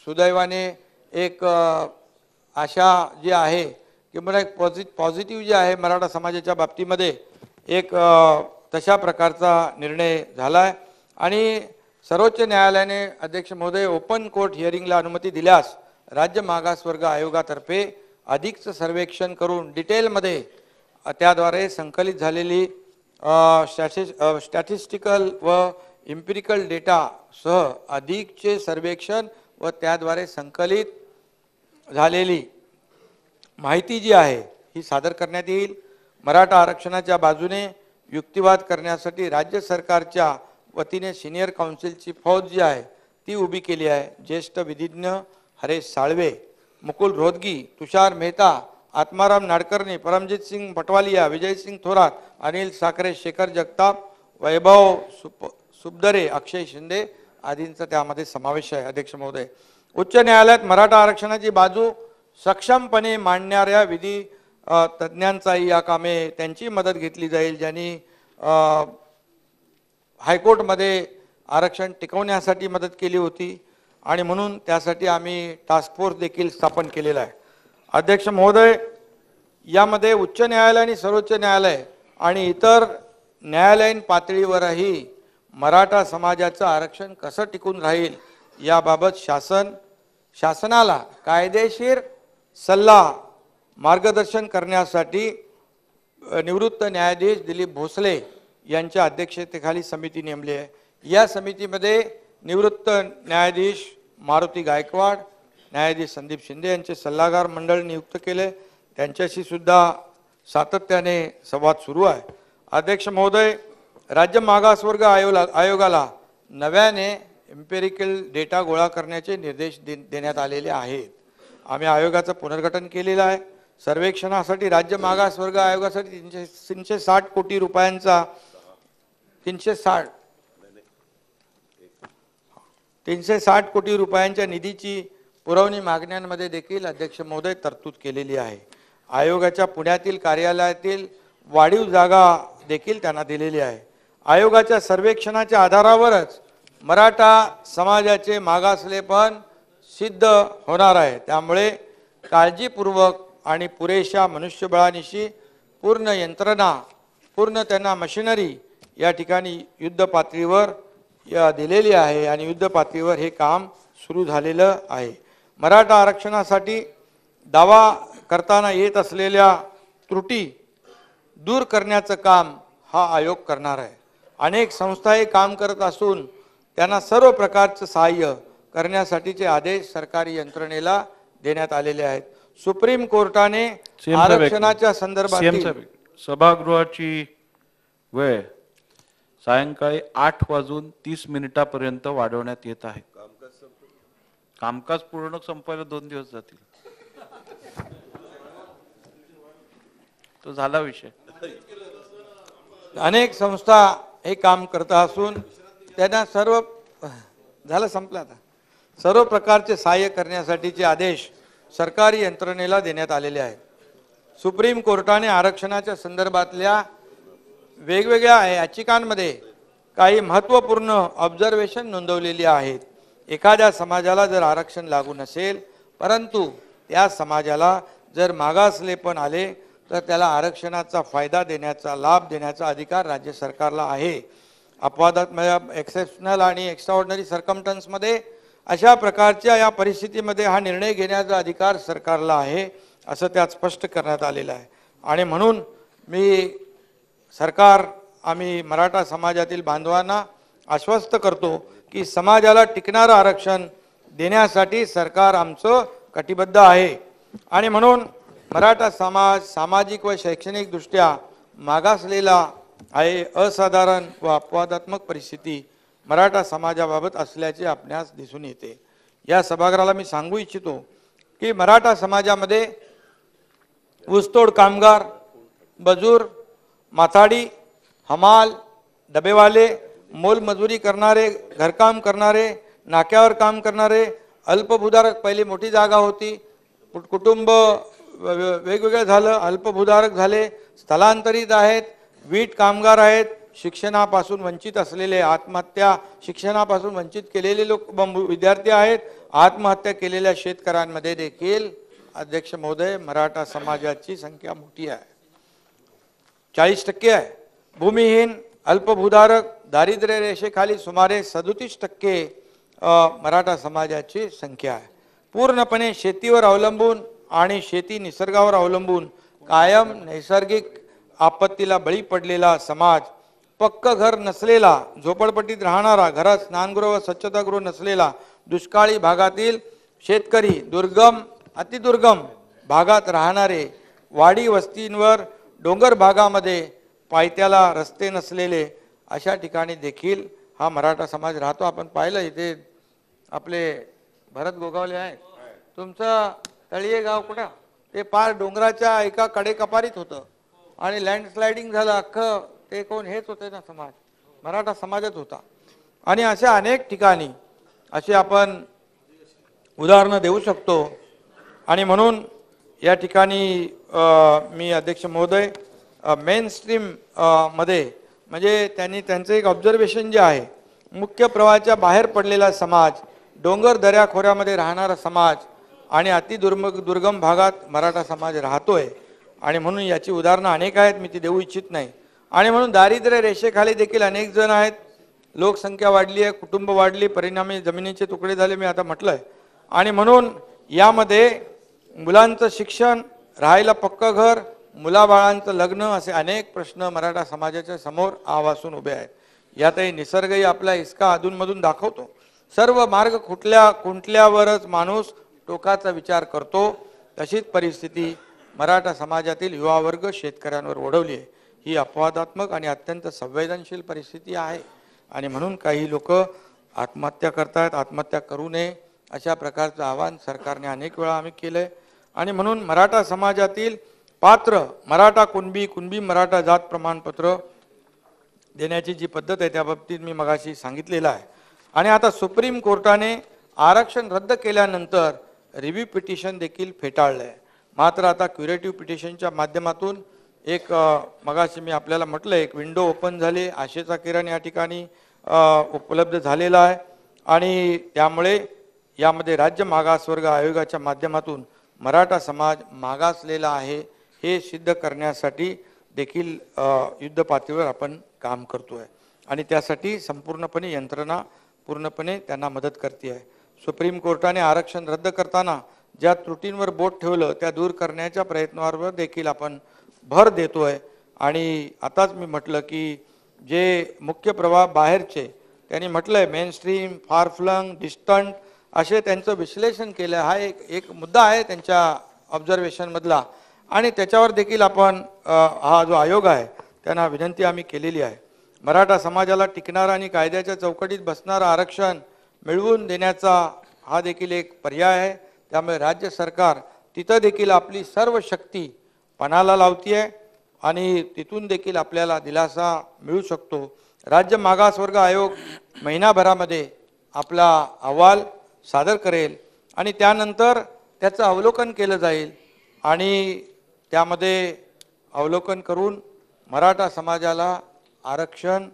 सुदैवाने एक आशा जी आहे की मला एक पॉझिटिव्ह जे आहे मराठा समाजाच्या बाबतीमध्ये एक तशा प्रकारचा निर्णय झाला आहे. आणि सर्वोच्च न्यायालयाने अध्यक्ष महोदय ओपन कोर्ट हिअरिंगला अनुमती दिल्यास राज्य मागासवर्ग आयोगातर्फे अधिकचं सर्वेक्षण करून डिटेलमध्ये त्याद्वारे संकलित झालेली स्टॅटिस्टिकल व इम्पिरिकल डेटा सह अधिकचे सर्वेक्षण व त्याद्वारे संकलित झालेली माहिती जी आहे ही सादर करण्यात येईल. मराठा आरक्षणाच्या बाजूने युक्तिवाद करण्यासाठी राज्य सरकारच्या वतीने सिनियर काउन्सिलची फौज जी आहे ती उभी केली आहे. ज्येष्ठ विधिज्ञ हरेश साळवे, मुकुल रोहतगी, तुषार मेहता, आत्माराम नाडकर्णी, परमजीत सिंग पटवालिया, विजयसिंग थोरात, अनिल साखरे, शेखर जगताप, वैभव सुबदरे, अक्षय शिंदे आदींचा त्यामध्ये समावेश आहे. अध्यक्ष महोदय, उच्च न्यायालयात मराठा आरक्षणाची बाजू सक्षमपणे मांडणाऱ्या विधी तज्ज्ञांचाही या कामे त्यांची मदत घेतली जाईल, ज्यांनी हायकोर्टमध्ये आरक्षण टिकवण्यासाठी मदत केली होती आणि म्हणून त्यासाठी आम्ही टास्क फोर्स देखील स्थापन केलेला आहे. अध्यक्ष महोदय, यामध्ये उच्च न्यायालय आणि सर्वोच्च न्यायालय आणि इतर न्यायालयीन पातळीवरही मराठा समाजाचं आरक्षण कसं टिकून राहील याबाबत शासनाला कायदेशीर सल्ला मार्गदर्शन करण्यासाठी निवृत्त न्यायाधीश दिलीप भोसले यांच्या अध्यक्षतेखाली समिती नेमली आहे. या समितीमध्ये निवृत्त न्यायाधीश मारुती गायकवाड, न्यायाधीश संदीप शिंदे यांचे सल्लागार मंडळ नियुक्त केले. त्यांच्याशी सुद्धा सातत्याने संवाद सुरू आहे. अध्यक्ष महोदय, राज्य मागासवर्ग आयोगाला नव्याने एम्पिरिकल डेटा गोळा करण्याचे निर्देश देण्यात आलेले आहेत. आम्ही आयोगाचं पुनर्गठन केलेलं आहे. सर्वेक्षणासाठी राज्य मागासवर्ग आयोगासाठी 360 कोटी रुपयांचा 360 कोटी रुपयांच्या निधीची पुरवणी मागण्यांमध्ये देखील अध्यक्ष महोदय तरतूद केलेली आहे. आयोगाच्या पुण्यातील कार्यालयातील वाढीव जागा देखील त्यांना दिलेली आहे. आयोगाच्या सर्वेक्षणाच्या आधारावरच मराठा समाजाचे मागासलेपण सिद्ध होणार आहे. त्यामुळे काळजीपूर्वक आणि पुरेशा मनुष्यबळानिशी पूर्ण यंत्रणा, पूर्ण त्यांना मशिनरी या ठिकाणी युद्ध पातळीवर दिलेली आहे आणि युद्ध पातळीवर हे काम सुरू झालेलं आहे. मराठा आरक्षणासाठी दावा करताना येत असलेल्या त्रुटी दूर करण्याचं काम हा आयोग करणार आहे. अनेक संस्था हे काम करत असून त्यांना सर्व प्रकारचं सहाय्य करण्यासाठीचे आदेश सरकारी यंत्रणेला देण्यात आलेले आहेत. सुप्रीम कोर्टाने आरक्षणाच्या संदर्भात सभागृहाची वेळ सायंकाळी 8:30 पर्यंत वाढवण्यात येत आहे. कामकाज पूर्ण संपायला 2 दिवस जातील. तो झाला विषय. अनेक संस्था हे काम करत असून त्यांना सर्व प्रकारचे सहाय्य करण्यासाठीचे आदेश सरकारी यंत्रणेला देण्यात आलेले आहेत. सुप्रीम कोर्टाने आरक्षणाच्या संदर्भातल्या वेगवेगळ्या याचिकांमध्ये काही महत्त्वपूर्ण ऑब्झर्वेशन नोंदवलेली आहेत. एखाद्या समाजाला जर आरक्षण लागू नसेल परंतु त्या समाजाला जर मागासलेपण आले तर त्याला आरक्षणाचा फायदा देण्याचा, लाभ देण्याचा अधिकार राज्य सरकारला आहे. अपवादात्मक एक्सेप्शनल आणि एक्स्ट्राऑर्डिनरी सर्कमस्टन्समध्ये अशा प्रकारच्या या परिस्थितीमध्ये हा निर्णय घेण्याचा अधिकार सरकारला आहे असं त्यात स्पष्ट करण्यात आलेलं आहे. आणि म्हणून आम्ही मराठा समाजातील बांधवांना आश्वस्त करतो की समाजाला टिकणारं आरक्षण देण्यासाठी सरकार आमचं कटिबद्ध आहे. आणि म्हणून मराठा समाज सामाजिक व शैक्षणिक दृष्ट्या मागासलेला आहे. असाधारण व अपवादात्मक परिस्थिती मराठा समाजाबाबत असल्याचे आपणास दिसून येते. या सभागृहाला मी सांगू इच्छितो की मराठा समाजामध्ये ऊसतोड कामगार, मजूर, माथाडी, हमाल, डबेवाले, मोलमजुरी करणारे, घरकाम करणारे, नाक्यावर काम करणारे, अल्पभूधारक, पहिली मोठी जागा होती, कुटुंब वेगवेगळं झालं, अल्पभूधारक झाले, स्थलांतरित आहेत, वीट कामगार आहेत, शिक्षणापासून वंचित असलेले, आत्महत्या शिक्षणापासून वंचित केलेले लोक विद्यार्थी आहेत, आत्महत्या केलेल्या शेतकऱ्यांमध्ये देखील अध्यक्ष महोदय मराठा समाजाची संख्या मोठी आहे, 40% आहे. भूमिहीन, अल्पभूधारक, दारिद्र्य रेषेखाली सुमारे 37% मराठा समाजाची संख्या आहे. पूर्णपणे शेतीवर अवलंबून आणि शेती निसर्गावर अवलंबून कायम नैसर्गिक आपत्तीला बळी पडलेला समाज, पक्क घर नसलेला, झोपडपट्टीत राहणारा, घरात स्नानगृह व स्वच्छतागृह नसलेला, दुष्काळी भागातील शेतकरी, दुर्गम अतिदुर्गम भागात राहणारे, वाडी वस्तींवर, डोंगर भागामध्ये पायथ्याला रस्ते नसलेले अशा ठिकाणी देखील हा मराठा समाज राहतो. आपण पाहिलं इथे आपले भरत गोगावले आहेत, तुमचं तळीये गाव कुठं, ते पार डोंगराच्या एका कडेकपारीत होतं आणि लँडस्लायडिंग झालं, अख्खं ते कोण हेच होते ना, समाज मराठा समाजच होता. आणि अशा अनेक ठिकाणी असे आपण उदाहरणं देऊ शकतो. आणि म्हणून या ठिकाणी मी अध्यक्ष महोदय मेन स्ट्रीम मध्ये म्हणजे त्यांनी त्यांचं एक ऑब्झर्वेशन जे आहे, मुख्य प्रवाहाच्या बाहेर पडलेला समाज, डोंगर दऱ्याखोऱ्यामध्ये राहणारा समाज आणि दुर्गम भागात मराठा समाज राहतोय. आणि म्हणून याची उदाहरणं अनेक आहेत, मी ती देऊ इच्छित नाही. आणि म्हणून दारिद्र्य रेषेखाली देखील अनेक जण आहेत, लोकसंख्या वाढली आहे, कुटुंब वाढली, परिणामी जमिनीचे तुकडे झाले, मी आता म्हटलंय. आणि म्हणून यामध्ये मुलांचं शिक्षण, राहायला पक्क घर, मुलाबाळांचं लग्न असे अनेक प्रश्न मराठा समाजाच्या समोर आवासून उभे आहेत. यातही निसर्गही आपला इसका अधूनमधून दाखवतो. सर्व मार्ग खुंटल्यावरच माणूस टोकाचा विचार करतो. तशीच परिस्थिती मराठा समाजातील युवा वर्ग शेतकऱ्यांवर ओढवली आहे. ही अपवादात्मक आणि अत्यंत संवेदनशील परिस्थिती आहे. आणि म्हणून काही लोक आत्महत्या करतात, आत्महत्या करू नये अशा प्रकारचं आवाहन सरकारने अनेक वेळा आम्ही केलंय. आणि म्हणून मराठा समाजातील पात्र मराठा कुणबी मराठा जात प्रमाणपत्र देण्याची जी पद्धत आहे त्या बाबतीत मी मगाशी सांगितलेलं आहे. आणि आता सुप्रीम कोर्टाने आरक्षण रद्द केल्यानंतर रिव्ह्यू पिटिशन देखील फेटाळलंय. मात्र आता क्युरेटिव्ह पिटिशनच्या माध्यमातून एक मगाशी मी आपल्याला म्हटलं, एक विंडो ओपन झाली, आशेचा किरण या ठिकाणी उपलब्ध झालेला आहे. आणि त्यामुळे यामध्ये राज्य मागासवर्ग आयोगाच्या माध्यमातून मराठा समाज मागासलेला आहे हे सिद्ध करण्यासाठी देखील युद्ध पातळीवर आपण काम करतोय. आणि त्यासाठी संपूर्णपणे यंत्रणा पूर्णपणे त्यांना मदत करते आहे. सुप्रीम कोर्टाने आरक्षण रद्द करताना ज्या त्रुटींवर बोट ठेवलं त्या दूर करण्याच्या प्रयत्नावर देखील आपण भर देतोय. आणि आताच मी म्हटलं की जे मुख्य प्रवाह बाहेरचे त्यांनी म्हटलंय मेनस्ट्रीम, फारफ्लंग, डिस्टंट असे त्यांचं विश्लेषण केलं. हा एक मुद्दा आहे त्यांच्या ऑब्झर्वेशन मधला. आणि त्याच्यावर देखील आपण हा जो आयोग आहे त्यांना विनंती आम्ही केलेली आहे. मराठा समाजाला टिकणारा आणि कायद्याच्या चौकटीत बसणारा आरक्षण मिळवून देण्याचा हा देखील एक पर्याय आहे. त्यामुळे राज्य सरकार तिथं देखील आपली सर्व शक्ती पणाला लावतीये आणि तिथून देखील आपल्याला दिलासा मिळू शकतो. राज्य मागासवर्ग आयोग महिनाभरामध्ये आपला अहवाल सादर करेल आणि त्यानंतर त्याचं अवलोकन केलं जाईल. आणि त्यामध्ये अवलोकन करून मराठा समाजाला आरक्षण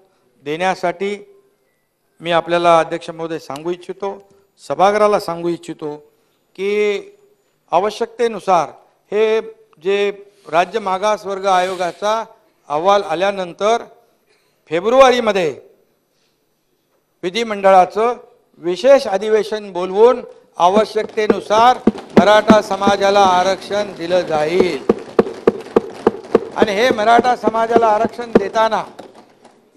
देण्यासाठी मी आपल्याला अध्यक्ष महोदय सांगू इच्छितो, सभागृहाला सांगू इच्छितो की आवश्यकतेनुसार हे जे राज्य मागासवर्ग आयोगाचा अहवाल आल्यानंतर फेब्रुवारीमध्ये विधिमंडळाचं विशेष अधिवेशन बोलवून आवश्यकतेनुसार मराठा समाजाला आरक्षण दिलं जाईल. आणि हे मराठा समाजाला आरक्षण देताना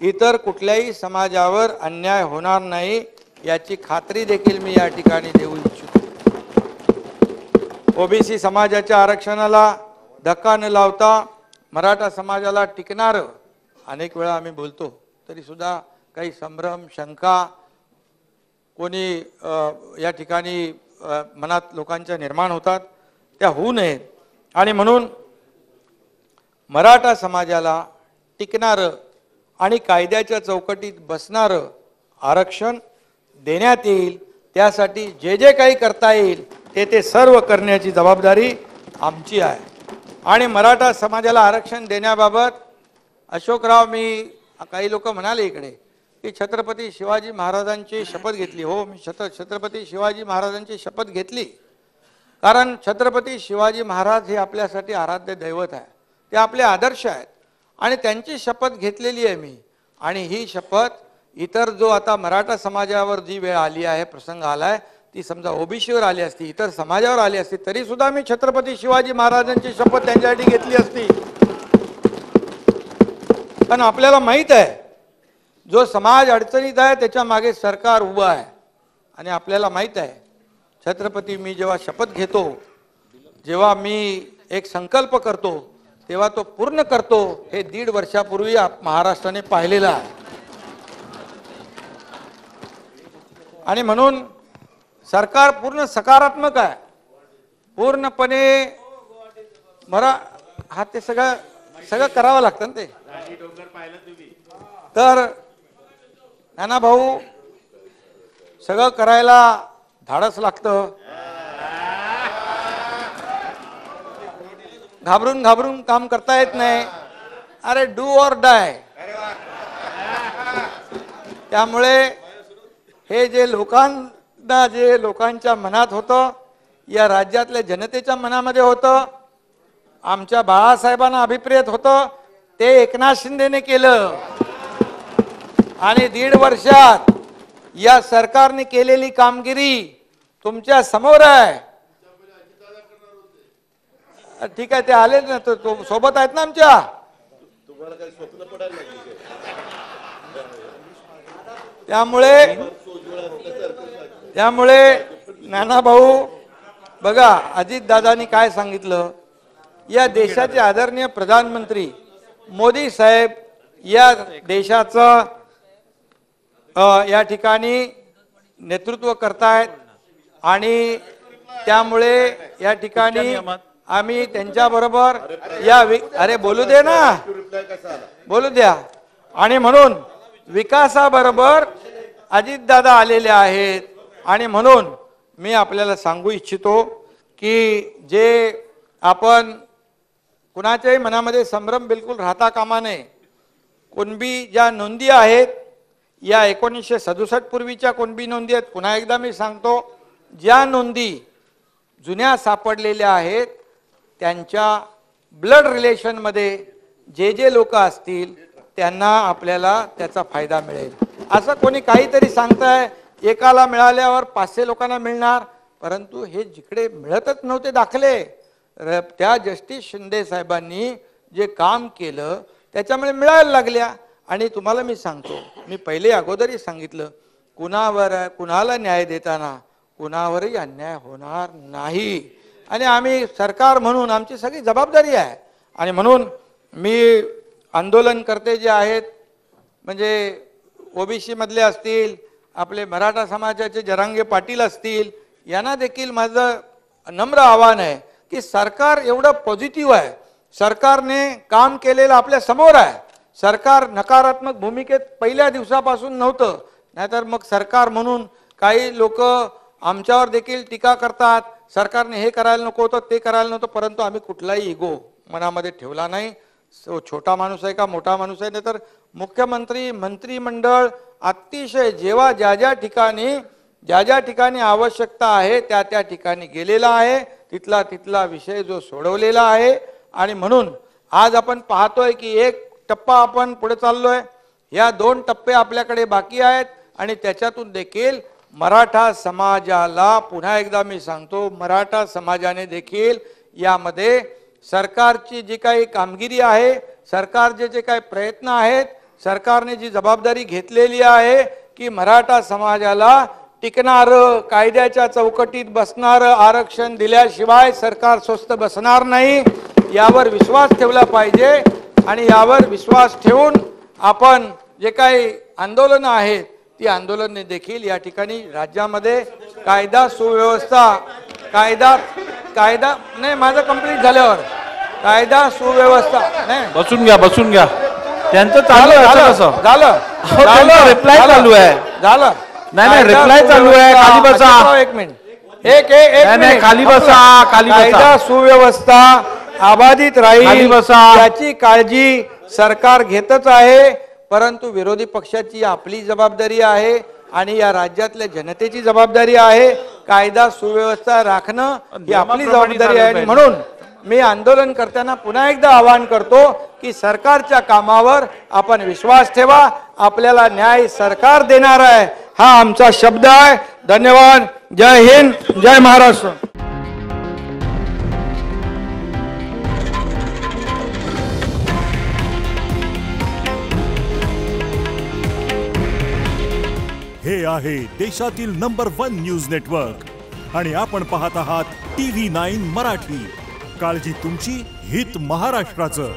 इतर कुठल्याही समाजावर अन्याय होणार नाही याची खात्री देखील मी या ठिकाणी देऊ इच्छितो. ओबीसी समाजाच्या आरक्षणाला धक्का न लावता मराठा समाजाला टिकणारं, अनेक वेळा आम्ही बोलतो तरी सुद्धा काही संभ्रम, शंका कोणी या ठिकाणी मनात लोकांच्या निर्माण होतात, त्या होऊ नयेत. आणि म्हणून मराठा समाजाला टिकणारं आणि कायद्याच्या चौकटीत बसणारं आरक्षण देण्यात येईल. त्यासाठी जे जे काही करता येईल ते सर्व करण्याची जबाबदारी आमची आहे. आणि मराठा समाजाला आरक्षण देण्याबाबत अशोकराव, मी काही लोक म्हणाले इकडे की छत्रपती शिवाजी महाराजांची शपथ घेतली. हो, मी छत्रपती शिवाजी महाराजांची शपथ घेतली, कारण छत्रपती शिवाजी महाराज हे आपल्यासाठी आराध्य दैवत आहे, ते आपले आदर्श आहेत आणि त्यांची शपथ घेतलेली आहे मी. आणि ही शपथ इतर जो आता मराठा समाजावर जी वेळ आली आहे, प्रसंग आलाय, ती समजा ओबीसीवर आली असती, इतर समाजावर आली असती, तरी सुद्धा मी छत्रपती शिवाजी महाराजांची शपथ त्यांच्यासाठी घेतली असती. पण आपल्याला माहित आहे जो समाज अडचणीत आहे त्याच्या मागे सरकार उभं आहे. आणि आपल्याला माहित आहे छत्रपती मी जेव्हा शपथ घेतो, जेव्हा मी एक संकल्प करतो, तेव्हा तो पूर्ण करतो. हे 1.5 वर्षापूर्वी महाराष्ट्राने पाहिलेलं आहे. आणि म्हणून सरकार पूर्ण सकारात्मक आहे, पूर्णपणे हा ते सगळं करावं लागतं ना ते. तर नाना भाऊ, सगळं करायला धाडस लागतं. घाबरून घाबरून काम करता येत नाही. अरे डू ऑर डाय. त्यामुळे हे जे लोकांच्या मनात होतं, या राज्यातल्या जनतेच्या मनामध्ये होतं, आमच्या बाळासाहेबांना अभिप्रेत होतं, ते एकनाथ शिंदेने केलं. आणि 1.5 वर्षात या सरकारने केलेली कामगिरी तुमच्या समोर आहे. ठीक आहे, ते आले ना, तो सोबत आहेत ना आमच्या. त्यामुळे नाना भाऊ बघा, अजितदादांनी काय सांगितलं, या देशाचे आदरणीय प्रधानमंत्री मोदी साहेब या देशाचं या ठिकाणी नेतृत्व करतायत. आणि त्यामुळे या ठिकाणी आम्ही त्यांच्याबरोबर अरे बोलू दे ना, बोलू द्या. आणि म्हणून विकासाबरोबर अजितदादा आलेले आहेत. आणि म्हणून मी आपल्याला सांगू इच्छितो की जे आपण कुणाच्याही मनामध्ये संभ्रम बिलकुल राहता कामा नये. कुणबी ज्या नोंदी आहेत, या 1967 पूर्वीच्या कुणबी नोंदी आहेत. पुन्हा एकदा मी सांगतो, ज्या नोंदी जुन्या सापडलेल्या आहेत त्यांच्या ब्लड रिलेशनमध्ये जे लोक असतील त्यांना आपल्याला त्याचा फायदा मिळेल. असं कोणी काहीतरी सांगताय एकाला मिळाल्यावर 500 लोकांना मिळणार, परंतु हे जिकडे मिळतच नव्हते दाखले, त्या जस्टिस शिंदे साहेबांनी जे काम केलं त्याच्यामुळे मिळायला लागल्या. आणि तुम्हाला मी सांगतो, मी पहिले अगोदरही सांगितलं, कुणाला न्याय देताना कुणावरही अन्याय होणार नाही. आणि आम्ही सरकार म्हणून आमची सगळी जबाबदारी आहे. आणि म्हणून मी आंदोलनकर्ते जे आहेत, म्हणजे ओबीसी मधले असतील, आपले मराठा समाजाचे जरांगे पाटील असतील, यांना देखील माझं नम्र आव्हान आहे की सरकार एवढं पॉझिटिव्ह आहे, सरकारने काम केलेलं आपल्या समोर आहे. सरकार नकारात्मक भूमिकेत पहिल्या दिवसापासून नव्हतं, नाहीतर मग सरकार म्हणून काही लोक आमच्यावर देखील टीका करतात, सरकारने हे करायला नको होतं, ते करायला नव्हतं. परंतु आम्ही कुठलाही इगो मनामध्ये ठेवला नाही. छोटा माणूस आहे का मोठा माणूस आहे, नाही तर मुख्यमंत्री मंत्रिमंडळ अतिशय जेव्हा ज्या ठिकाणी आवश्यकता आहे त्या ठिकाणी गेलेला आहे, तिथला विषय जो सोडवलेला आहे. आणि म्हणून आज आपण पाहतोय की एक टप्पा आपण पुढे चाललोय, या 2 टप्पे आपल्याकडे बाकी आहेत. आणि त्याच्यातून देखील मराठा समाजाला, पुन्हा एकदा मी सांगतो, मराठा समाजाने देखील यामध्ये सरकारची जी काही कामगिरी आहे, सरकारचे जे काही प्रयत्न आहेत, सरकारने जी जबाबदारी घेतलेली आहे की मराठा समाजाला टिकणारं, कायद्याच्या चौकटीत बसणारं आरक्षण दिल्याशिवाय सरकार स्वस्थ बसणार नाही, यावर विश्वास ठेवला पाहिजे. आणि यावर विश्वास ठेवून आपण जे काही आंदोलनं आहेत ती आंदोलने देखील या ठिकाणी राज्यामध्ये कायदा सुव्यवस्था, कायदा नाही, माझं कंप्लीट झाल्यावर कायदा सुव्यवस्था नाही, बसून घ्या त्यांचं चालू आहे. कसं झालं रिप्लाय चालू आहे, झालं नाही रिप्लाय चालू आहे. खाली बसा, एक मिनिट, एक खाली बसा. कायदा सुव्यवस्था अबाधित राहील बसा. याची काळजी सरकार घेतच आहे. परंतु विरोधी पक्षाची आपली जबाबदारी आहे आणि या राज्यातल्या जनतेची जबाबदारी आहे. कायदा सुव्यवस्था राखणं ही आपली जबाबदारी आहे. आणि म्हणून मी आंदोलन करताना पुन्हा एकदा आवाहन करतो की सरकारच्या कामावर आपण विश्वास ठेवा. आपल्याला न्याय सरकार देणार आहे, हा आमचा शब्द आहे. धन्यवाद. जय हिंद, जय महाराष्ट्र. हे आहे देशातील नंबर 1 न्यूज नेटवर्क आणि आपण पाहत आहात TV9 मराठी. काळजी तुमची, हित महाराष्ट्राचं.